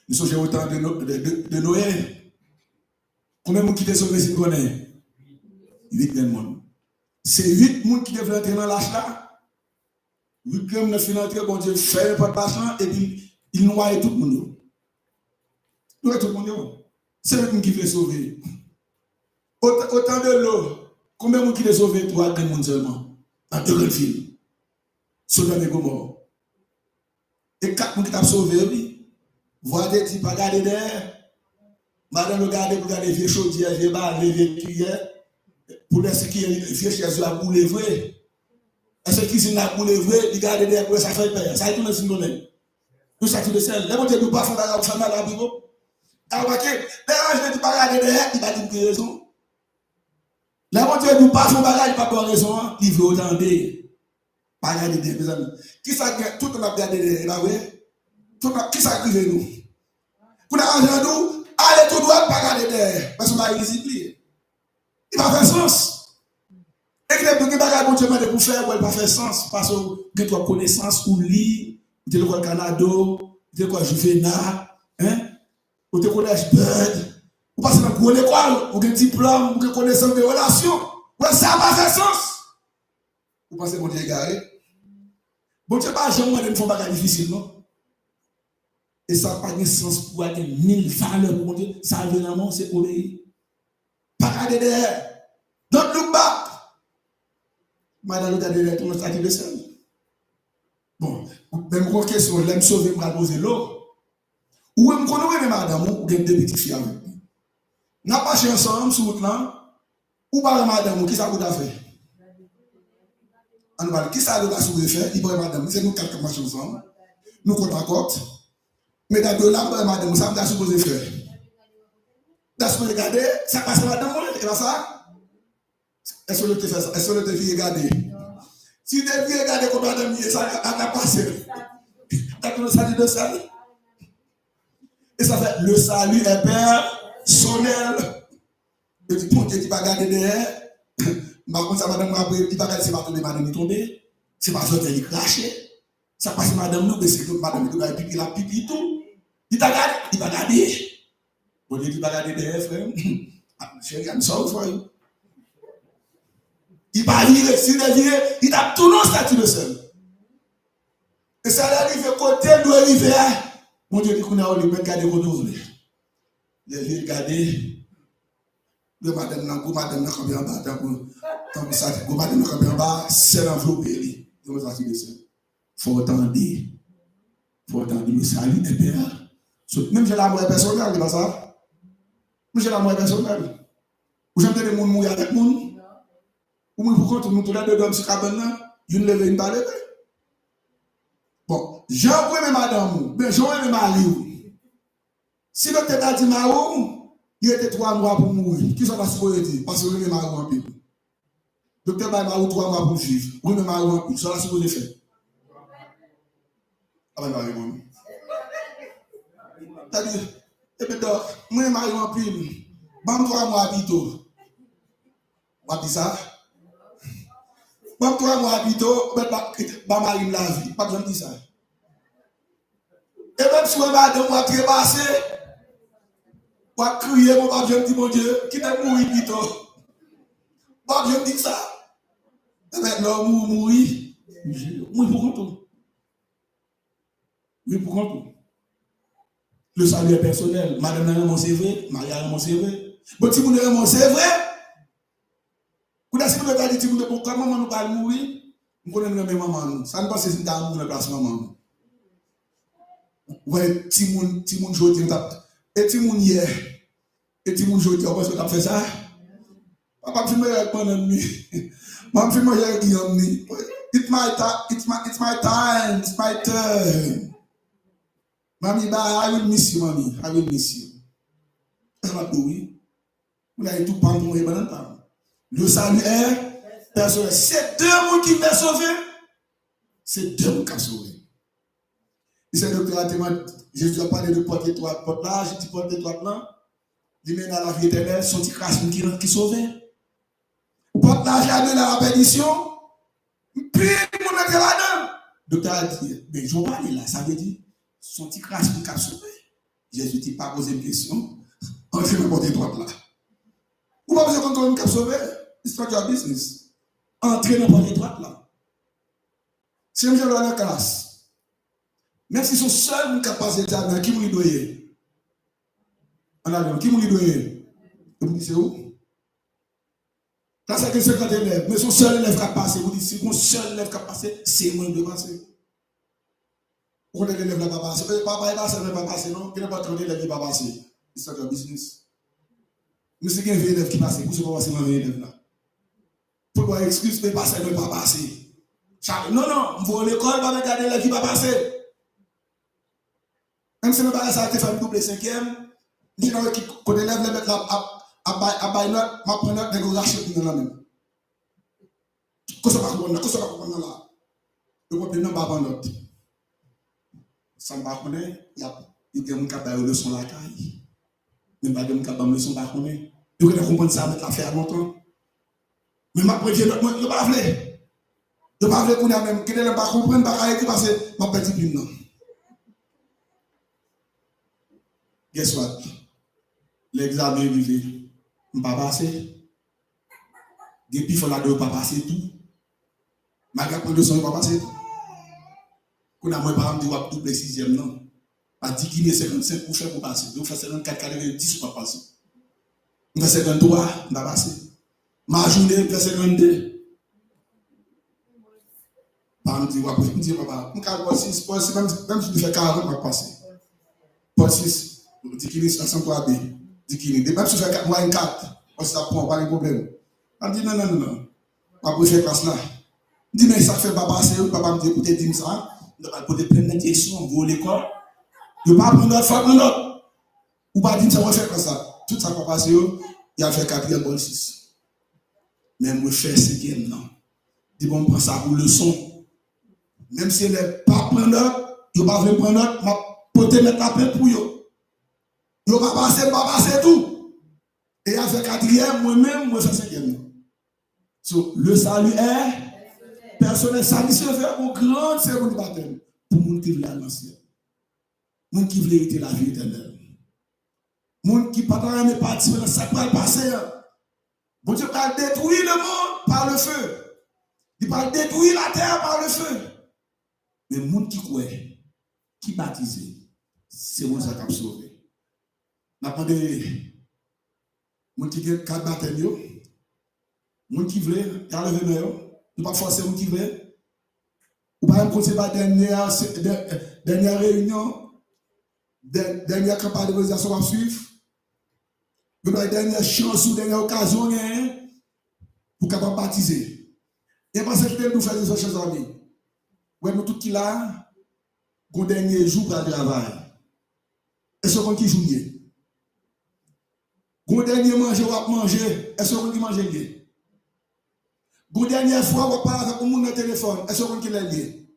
Nous sommes au temps de Noé. Combien de monde qui est sauvé si vous connaissez? 8 000 monde. C'est 8 personnes qui devaient entrer dans l'âge là. 8 grammes de financer, bon Dieu, fait un peu de patient et puis il noie tout le monde. Tout le monde. C'est eux qui fait sauver. Autant de l'eau. Combien de monde qui les sauvé? 3 personnes seulement. Dans 2 grandes films. Sodome et Gomorrhe. Et 4 personnes qui t'ont sauvé, oui. Voir des types à garder derrière. Madame le garder pour garder vieux chaudière, vieux bar, vieux cuillère. Pour laisser qui vieux chaise à bouler vrai. Est-ce que cuisine à bouler vrai, il garde derrière pour ça fait peur. Ça est tout le monde. Nous ça tout de sel. Les gens ne pas faire la femme à la bureau. Alors, les gens ne pas garder derrière, il va dire raison. Les gens ne pas faire bagage, il va pas raison. Il veut autant de. Pas garder derrière, mes amis. Qui ça tout le monde a gardé derrière, là, oui? Qui ça qui veut nous? Pour l'argent nous, allez tout droit, pas garder derrière. Parce qu'on a discipline. Il va faire sens. Et que les bagages bon Dieu m'a pour faire, il va faire sens. Parce que tu as connaissance ou lit, tu as le Canada, tu as le Juvenal, ou tu connais Bird, ou passer dans une école, ou un diplôme, ou une connaissance de relations. Ouais, ça va faire sens. Vous pensez que bon Dieu est garé? Bon Dieu, pas jamais de faire un bagage difficile, non? Et ça n'a pas de sens pour avoir 1000 valeurs pour mon Dieu. Ça évidemment, c'est obéir. Pas garder derrière. Don't look back. Madame, vous avez tout le statut de sel. Bon, même une question, l'aime sauver pour poser l'eau. Ou même connaître madame, ou bien deux petites filles avec nous. N'a pas cherché ensemble sur le plan, ou pas madame, qui ça vous a fait? Qui ça vous a fait? Il pourrait madame, c'est nous quatre qui marchons ensemble. Nous comptons. Mais d'abord là, madame, ça vous a supposé faire. D'accord, regardez, ça passe madame, et là ça? Est-ce que tu fais ça? Est-ce que tu fais regarder? Si tu fais regarder comme madame, ça a passé. D'accord, le salut de salut. Et ça fait le salut est personnel. Et tu peux te regarder derrière. Par contre, ça madame, il va regarder si madame est tombée. C'est pas ça qui est craché. Ça passe madame, nous, mais c'est que madame il a pipi tout. Il t'a regardé, il va regarder. Bon, il va regarder derrière, frère. Chérie, I'm sorry for you. Il va virer, s'il est viré, il a tout le statut de seul. Et ça arrive côté d'où il arrive. Mon Dieu, dit qu'on a oublié de garder côté où il les vieux garder. Le madame n'a pas combien en bas. Comme ça, le madame n'a combien en bas, c'est l'enveloppé. C'est le statut de seul. Il faut attendre. Il faut attendre le salut et père. Même j'ai l'amour personnel, c'est pas ça. Même j'ai l'amour personnel. Ou j'aime des gens mourir avec moi. Ou même pour contre nous tous les deux dans ce cabane, une lève une balle. Bon, j'ai envoyé madame, mais j'ai envoyé mari. Si le tête a dit Marou, il était 3 mois pour mourir. Qui sont pas supposés dire? Parce que le Marou en pile. Docteur Marou 3 mois pour vivre. Oui, mais Marou en pile. Ça va supposé faire. Ah ben, Marou. C'est-à-dire, et puis donc, moi, Marou en pile. Bam 3 mois plutôt. On dit ça. Bam 3 mois plutôt, bam Marou la vie. Pas besoin de dire ça. Et même si on va de moi trépasser, on va crier, mon papa, je me dis, mon Dieu, qui t'a mouru plutôt. Papa, je me dis ça. Et maintenant, mourir. Mourir pour contre. Oui, pour contre. Le salut est personnel. Madame n'a rien, c'est vrai. Marie a rien, c'est vrai. Bon, si vous n'avez rien, c'est vrai. Vous avez dit, si vous avez dit, comment nous allons mourir, nous connaissons même maman. Ça ne passe pas si nous avons la place maman. Ouais, Timoun jodi, et Timoun hier, et Timoun jodi, on pense que tu as fait ça. Papa, je me avec mon ami. Maman, je me avec mon ami. It's my time, it's my turn. Mamie, I will miss you, mamie. I will miss you. Ça va tout, oui. Vous n'avez tout pas pour moi, le salut est personnel. C'est 2 mots qui m'ont sauvé. C'est 2 mots qui m'ont sauvé. Et c'est le docteur Jésus a parlé de porte étroite, porte large, il dit porte étroite là. Il mène à la vie éternelle, son petit crasse qui sauve. Porte large a donné à la perdition. Puis, mon mettre là-dedans. Le docteur a dit, mais je vais parler là, ça veut dire, son petit crasse qui a sauvé. Jésus n'a pas posé une question. On fait la porte étroite là. Vous ne pouvez pas vous dire qu'on a sauvé. It's not your business. entrer dans la porte étroite là. Si je vais dans la classe, même si son seul qui a passé le qui m'a doyer. En allant, qui m'a doyer? Vous dites c'est où? Là, c'est que 50 élèves, mais son seul élève qui a passé, vous dites si mon seul élève qui a passé, c'est moi qui a passé. Vous connaissez l'élève qui n'a pas passé? Papa, il n'a pas passé, non? Il n'a pas 30 élèves qui n'a pas passé. C'est un business. Mais c'est qu'un vieux élève qui passe, vous ne pouvez pas passer dans vieux élève là. Pourquoi excuse, mais passer, ne pas passer? Non, vous à l'école, pas regarder l'élève qui va passer. Même si nous pas ça, tu fais une double cinquième, dis nous qui connaît l'élève, les mettre là, à bailler note, ma prendre note, les gars racheter dans la même. Qu'est-ce que ça va comprendre là? Le compte non pas prendre note. Ça ne va pas connaître, il y a des gens qui ont une leçon la caille. Même pas des gens qui ont une leçon pas connaître. Vous devez comprendre ça, mettre l'affaire longtemps. Mais ma préviens note, je ne vais pas vouloir. Je ne vais pas vouloir qu'on a même, qui ne pas comprendre, pas écrire parce que ma petite plume non. Guess what? L'examen est arrivé. Je ne vais pas passer. Depuis il faut la deux pas passer tout. Malgré que le son ne va pas passer tout. Qu'on a moins par exemple de double sixième non. Pas 10 Guinée 55 pour faire pour passer. Donc faire 54 90 pour pas passer. On fait 53, on va passer. Ma journée on fait 52. Par exemple, je dis papa, on calme 6, même si je fais 40, on va passer. Pour 6, 10 Guinée 63B, 10 Guinée. Même si je fais 4, moi 4, on ça prend pas de problème. On dit non. Pas pour faire classe là. Dis mais ça fait pas passer, papa me dit écoutez, dis-moi ça. On va poser plein de questions, vous à l'école. Vous ne pas prendre notre faute, non. Ou pas dire ça, on va faire comme ça. Tout ça va passer, il a fait 4e, bon 6. Mais moi, je fais 5e, non. Dis bon, prends ça pour leçon. Même si elle n'est pas prendre note, il ne va pas prendre note, je vais mettre la peine pour eux. Il ne va pas passer tout. Et il a fait 4e, moi-même, moi, je fais 5e. So, le salut est personnel. Salut se fait une grande cérémonie de baptême pour les gens qui veulent l'ancien. Les gens qui veulent hériter la vie éternelle. Les gens qui ne peuvent pas participer dans ce qui va passer. Bon Dieu va détruire le monde par le feu. Il va détruire la terre par le feu. Mais les gens qui croient, qui baptisent, c'est les gens qui ont sauvé. Nous avons des gens qui ont 4 baptêmes. Les gens qui veulent, ils ont levé les mains. Nous ne pas forcer les gens qui veulent. Ou par exemple, c'est la dernière réunion, dernière campagne de réalisation à suivre. Nous avons la dernière chance ou dernière occasion pour capable baptiser. Et parce que nous faisons des choses en vie. Nous tous qui là, le dernier jour pour le travail. Est-ce qu'on qui joue bien? Le dernier manger ou à manger, est-ce qu'on qui mange bien? La dernière fois, on parle avec mon téléphone, est-ce qu'on qui l'a lié?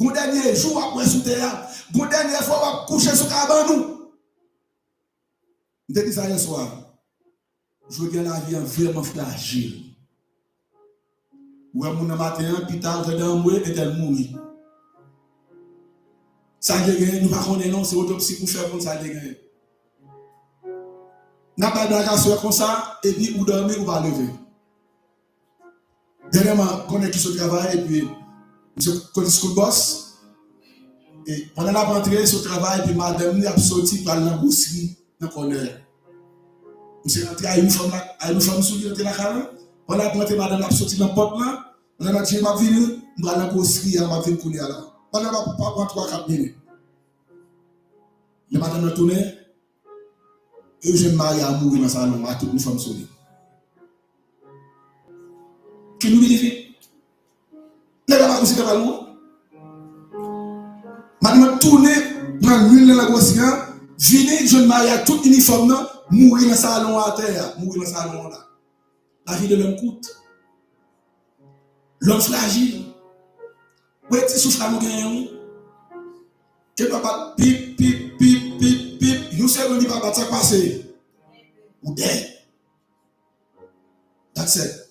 Le dernier jour, on va sous terre, la dernière fois, on va coucher sur le cabane. Je te dis ça hier soir. Je regarde la vie en vraiment fragile. Ouais, mon matin, puis tard, je dans moi, et elle mourit. Ça gagne, nous ne connaissons pas, non, c'est autopsie pour faire comme ça gagne. N'a pas de comme ça, et puis ou dormir ou va lever. Dernièrement, on est qui se travaille, et puis, je connais school boss. Et pendant la rentrée sur le travail, puis madame a sorti par la bousserie dans le corner. Je suis rentré à une femme soulière de la carrière. Pendant la rentrée, madame a sorti dans le porte là. Pendant la rentrée, je suis venu, je suis allé dans la bousserie, je suis venu là. Pendant la rentrée, 3-4 minutes. Le madame a tourné. Et je me marie à mourir dans sa langue, à toute une femme soulière. Qui nous vérifie? Les gars, vous savez pas le mot? Madame a tourné, prendre l'huile dans la grossière, venir, je me marie à tout uniforme, mourir dans sa langue à terre, mourir dans sa langue là. La vie de l'homme coûte. L'homme fragile. Oui, tu souffles à nous gagner. Que papa, pip, pip, pip, pip, pip, nous savons que papa, ça passe. Ou dead. That's it.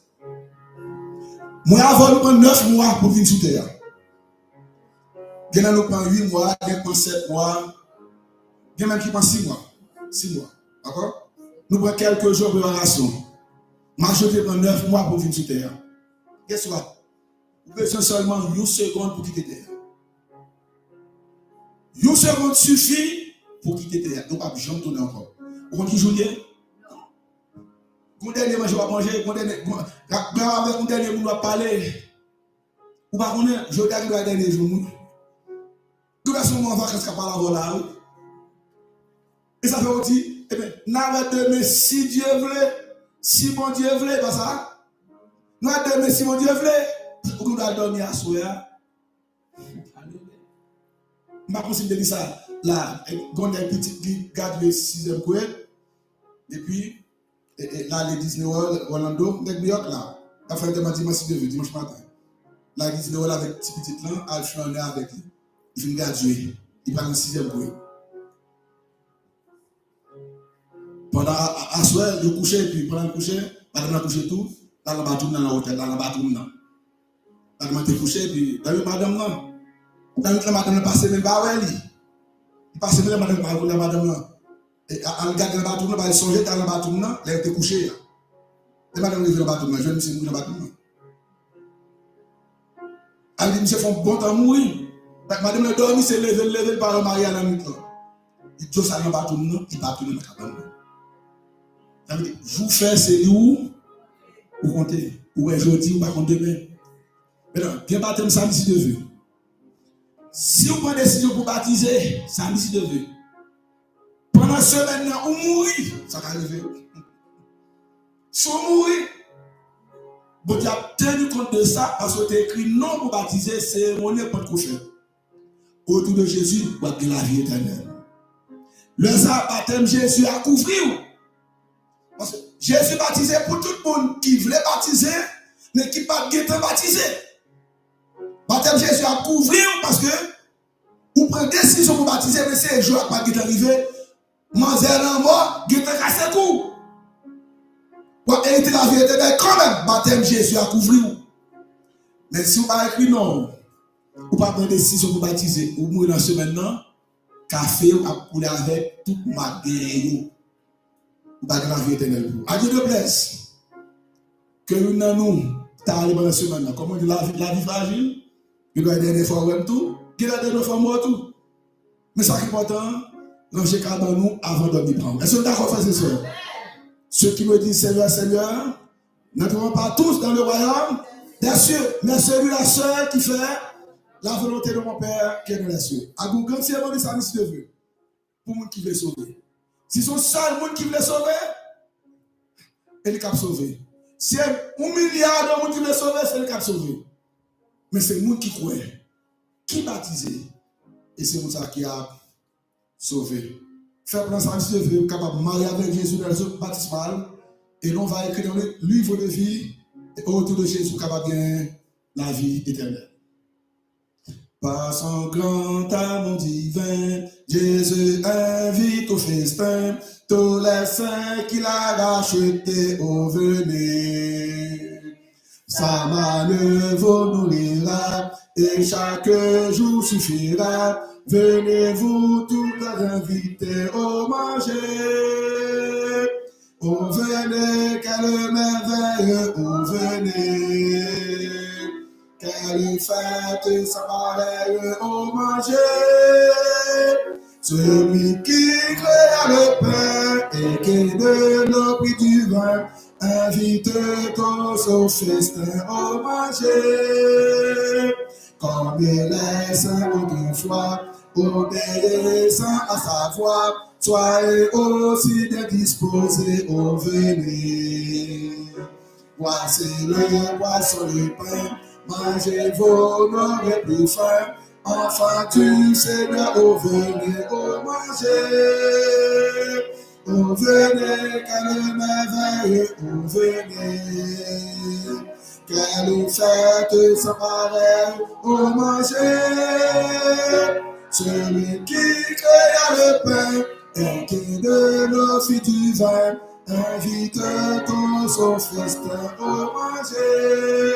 Moi, avant, nous prenons 9 mois pour venir sous terre. Il y en a qui prennent 8 mois, il y en a qui prennent 7 mois, il y en a qui prennent 6 mois. 6 mois. D'accord? Nous prenons quelques jours de préparation. Majorité prend 9 mois pour venir sur terre. Qu'est-ce que ça? Vous besoin seulement une seconde pour quitter terre. Une seconde suffit pour quitter terre. Donc, pas jamais tourner encore. Vous comprenez Julien? Quand dernier je vais manger, quand avec mon dernier on va parler. Ou pas qu'on est, je regarde le dernier jour. Tout le monde va vacances par la voilà. Et ça fait aussi, eh bien, n'arrête demain si Dieu veut, si mon Dieu veut, pas ça. N'arrête demain si mon Dieu veut, on doit dormir à soya. Je ne sais pas si ça. Là, quand un petit garde le 6e coin, et puis, là, les Disney World, Orlando, New York, là, il a fait un dimanche matin. Là, Disney World avec petit là, il fait un avec lui. Il vient graduer. Il parle le 6e coin. Pendant à soir, je couchais, puis pendant le coucher, madame a couché tout, là, la batoum dans l'hôtel, là, la batoum là. Madame a couché, puis, là, madame là. La madame a passé même pas ouais, il passe même madame pas la madame là. Et en regardant la batoum là, il songeait dans la batoum là, là, il était couché là. Et madame est venue dans la batoum là, je me suis mis dans la batoum là. Elle dit, monsieur, il faut bon temps mourir. Madame a dormi, c'est levé par le mari à la nuit là. Il dit, ça dans la batoum là, il va tourner dans la cabane là. Ça veut dire, vous faites, c'est où? Vous comptez. Ou aujourd'hui, ou pas compter demain. Maintenant, bien baptême samedi si Dieu veut. Si vous prenez décision pour baptiser, samedi si Dieu veut. Pendant ce semaine, vous mourrez, ça va arriver. Si vous mourrez, vous avez tenu compte de ça parce que vous avez écrit non pour baptiser, cérémonie pour le coucher. Autour de Jésus, vous avez la vie éternelle. Le baptême, Jésus a couvert. Parce que Jésus baptisé pour tout le monde qui voulait baptiser, mais qui n'a pas été baptisé. Baptême Jésus a couvert parce que vous prenez décision pour baptiser, mais c'est un jour qui n'a pas arrivé. Manger en mort, qui a cassé le cou. Pour hériter la vie éternelle, quand même, baptême Jésus a couvert. Mais si vous n'avez pas écrit non, vous ne pas prendre décision pour baptiser, vous mourrez dans ce maintenant, café, vous avez coulé avec tout ma guerre. Vous n'avez pas la vie éternelle. Adieu de blesse. Que nous n'avons pas allé pendant ce maintenant. Comment dire la vie fragile? Il doit y avoir des fois même tout. Il doit y avoir des fois mort tout. Mais ça qui est important, ranger cadre nous avant de dormir prendre. Est-ce que vous êtes d'accord, frères et sœurs? Ceux qui me disent Seigneur, Seigneur, n'entrons pas tous dans le royaume des cieux, mais celui-là seul qui fait la volonté de mon Père qui est dans les cieux. À vous, quand c'est un bon service de Dieu, pour les gens qui veulent sauver. Si son seul monde qui veut sauver, il est capable de sauver. Si 1 milliard de monde qui veut sauver, c'est le capable de sauver. Mais c'est le monde qui croit, qui baptise, et c'est pour ça qui a sauvé. Faire plan service de Dieu, capable de marier avec Jésus dans les autres baptismales, et l'on va écrire dans le livre de vie, et autour de Jésus, capable de gagner la vie éternelle. Par son grand amour divin, Jésus invite au festin tous les saints qu'il a rachetés au venir. Sa manne vous nourrira et chaque jour suffira. Venez-vous tous invités au manger. Oh venez, quelle merveille, oh venez. Quelle fête sans pareille au manger. Celui qui créa le pain et qui donne le prix du vin, invite tous au festin au manger. Comme il est saint autrefois, obéissant à sa voix, soyez aussi bien disposés au venir. Voici le poisson et le pain. Mangez vos n'aurez plus faim, enfant du Seigneur, au venez, au manger. Au venez, quelle merveille, au venez. Quelle fête sans pareille, au manger. Celui qui créa le pain et qui donne nos filles du vin, invite tous au festin, au manger.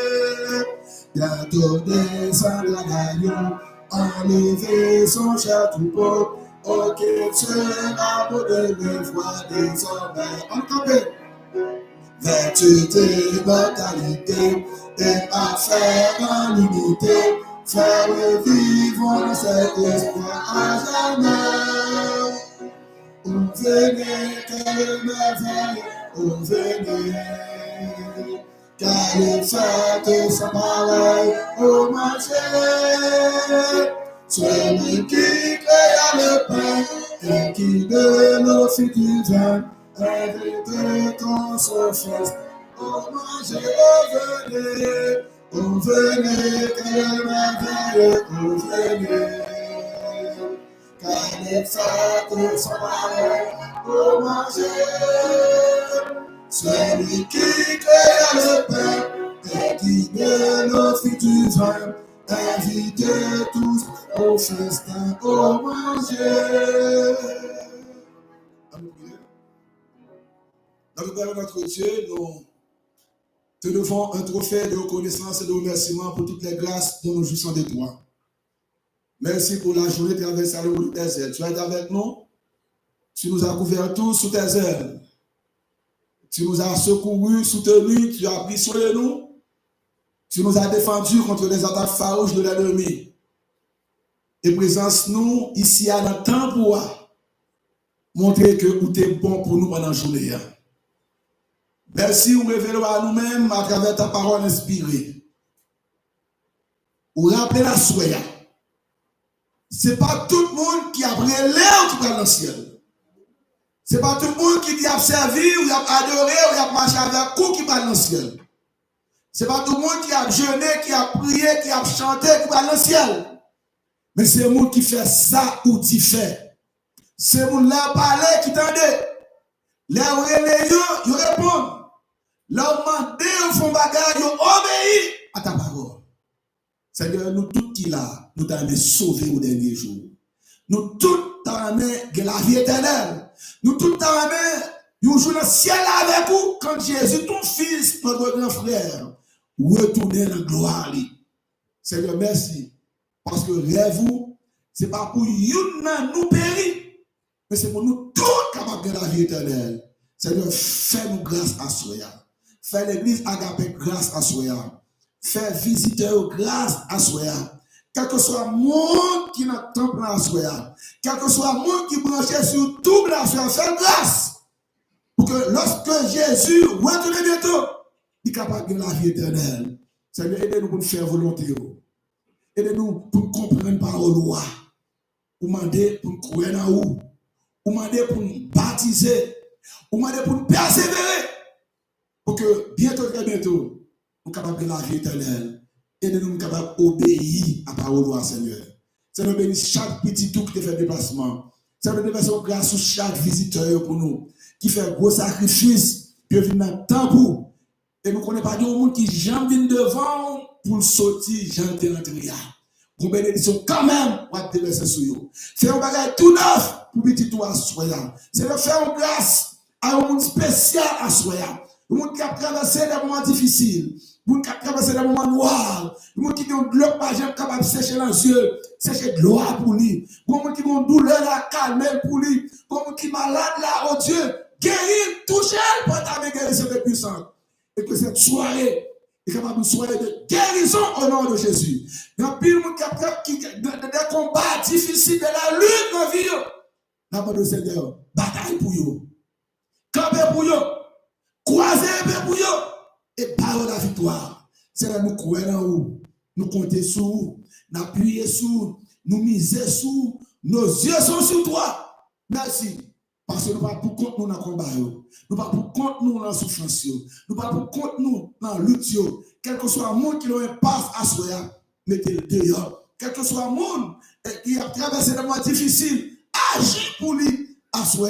Bientôt descendra l'agneau, enlever son cher troupeau, auquel sera beau de le voir désormais. On campait. vertu d'immortalité, et affaire en unité, faire vivre dans cet espoir à jamais. On venez, quelle merveille, on venez, quelle fête sans pareil, au manger. Celui qui créa le pain et qui de nos filles du vin, invite ton son fils, au manger, on venez, quelle merveille, on venez. Quelle fête sans pareil, au manger. Celui qui créa le pain et qui de nos filles du vin, invitez tous au festin, au manger. Dans le Père notre Dieu, nous te devons un trophée de reconnaissance et de remerciement pour toutes les grâces dont nous jouissons de toi. Merci pour la journée traversée à l'eau de tes ailes. Tu es avec nous. Tu nous as couverts tous sous tes ailes. Tu nous as secourus, soutenus. Tu as pris soin de nous. Tu nous as défendus contre les attaques farouches de l'ennemi. Et présence nous ici à notre temps pour montrer que tu es bon pour nous pendant la journée. Merci, nous révélons à nous-mêmes à travers ta parole inspirée. Ou rappeler la soya. Ce n'est pas tout le monde qui a brûlé ou qui va dans le ciel. Ce n'est pas tout le monde qui a servi, ou a adoré, ou a marché avec vous qui va dans le ciel. Ce n'est pas tout le monde qui a jeûné, qui a prié, qui a chanté, qui va dans le ciel. Mais c'est le monde qui fait ça ou qui fait. C'est le monde là parler qui t'endait. Là où ils répondent. Là où ils font bagarre, ils obéissent à ta parole. Seigneur, nous tous qui là, nous t'avons sauvé au dernier jour. Nous tous t'avons la vie éternelle. Nous tous t'avons un jour dans le ciel avec vous, quand Jésus, ton fils, notre grand frère, retourner dans la gloire. Seigneur, merci. Parce que rêve-vous, ce n'est pas pour nous périr, mais c'est pour nous tous capables de la vie éternelle. Seigneur, fais-nous grâce à Soya. Fais l'église Agapé grâce à Soya. Fais visiteur grâce à Soya. Quel que soit le monde qui n'a temple à Soya, quel que soit le monde qui branche sur tout la Soya, fais grâce. Pour que lorsque Jésus retourne bientôt, il est capable de la vie éternelle. Seigneur, aidez-nous pour nous faire volonté. Aidez-nous pour comprendre par la loi. Ou demander pour nous croire dans vous. Ou demander pour nous baptiser. Ou demander pour nous persévérer. Pour que bientôt, très bientôt, nous sommes capables de la vie éternelle. Aidez-nous capables d'obéir à la parole, Seigneur. Seigneur, bénisse chaque petit tout qui fait déplacement. Seigneur, bénisse grâce sur chaque visiteur pour nous, qui fait un gros sacrifice, qui vient dans le temps pour. Et nous ne connaissons pas de monde qui jamais vient devant pour sortir, jamais rentrer. Pour bénédiction, quand même, on va te laisser sur vous. Fais un bagage tout neuf pour petit tout à Soya. C'est de faire une grâce à un monde spécial à Soya. Le monde qui a traversé des moments difficiles, le monde qui a traversé des moments noirs, le monde qui a de l'eau pas capable de sécher dans les yeux, sécher de l'eau pour lui, le monde qui a une douleur à calmer pour lui, le monde qui est malade là, oh Dieu, guérir, toucher, pour ta guérison de puissance. Et que cette soirée est capable de soirée de guérison au nom de Jésus. Il y a pile de monde qui des combats difficiles, de la lutte dans la vie. La main de Seigneur, bataille pour vous, camper pour vous. Croiser pour vous et parole la victoire. C'est là nous croyons en vous, nous comptons sur vous, nous appuyons sur vous, nous misons sur vous, nos yeux sont sur toi. Merci. Parce que nous ne sommes pas pour compte nous dans le combat, nous ne sommes pas pour compte nous dans la souffrance, nous ne sommes pas pour compte nous dans la lutte. Quel que soit le monde qui a un passe à soi, mettez-le dehors. Quel que soit le monde qui a traversé des moments difficiles, agis pour lui à soi.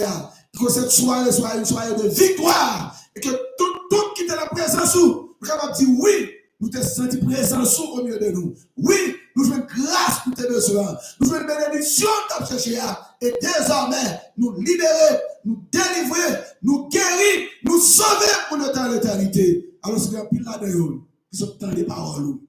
Que cette soirée soit une soirée de victoire. Et que tout qui est la présence, nous sommes capables de dire oui, nous te senti présence au milieu de nous. Oui, nous jouons grâce pour tes besoins. Nous jouons bénédiction de chercher. Et désormais, nous libérer, nous délivrer, nous guérir, nous sauver pour le temps de l'éternité. Alors, c'est un pile là-dedans qui sont dans les paroles.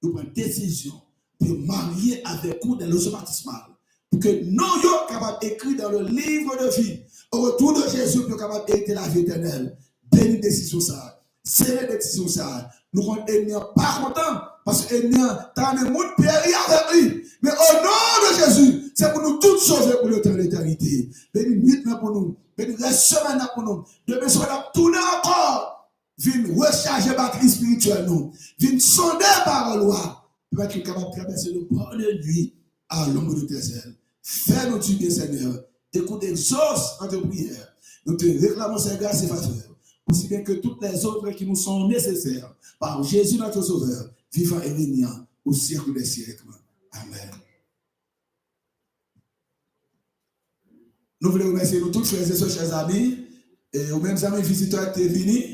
Nous prenons décision de marier avec vous dans le baptismal. Pour que nous soyons capables d'écrire dans le livre de vie. Au retour de Jésus, nous sommes capables d'hériter la vie éternelle. béni décision ça. C'est la décision ça. Nous comptons ennemi pas content parce que ennemi t'as un monde péri avec lui. Mais au nom de Jésus, c'est pour nous tous sauver pour l'éternité. Béni nuit pour nous. Béni la semaine pour nous. Demain soir on a tourné encore. Viens recharger batterie spirituelle nous. Viens sonder par la loi. Pour être capable de traverser le port de nuit à l'ombre de tes ailes. Fais-nous du bien, Seigneur. Écoute, exauce en tes prières. Nous te réclamons ces grâces et faveurs. Aussi bien que toutes les autres qui nous sont nécessaires. Par Jésus notre Sauveur, vivant et régnant au siècle des siècles. Amen. Nous voulons remercier nous tous, frères et sœurs, chers amis, et aux mêmes amis visiteurs qui sont venus,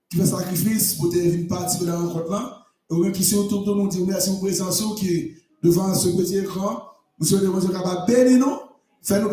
qui font sacrifice pour venir participer dans la rencontre-là, et aux mêmes qui sont autour de nous, dire merci pour votre présence qui est devant ce petit écran. Nous sommes capable de bénir nous, faire nous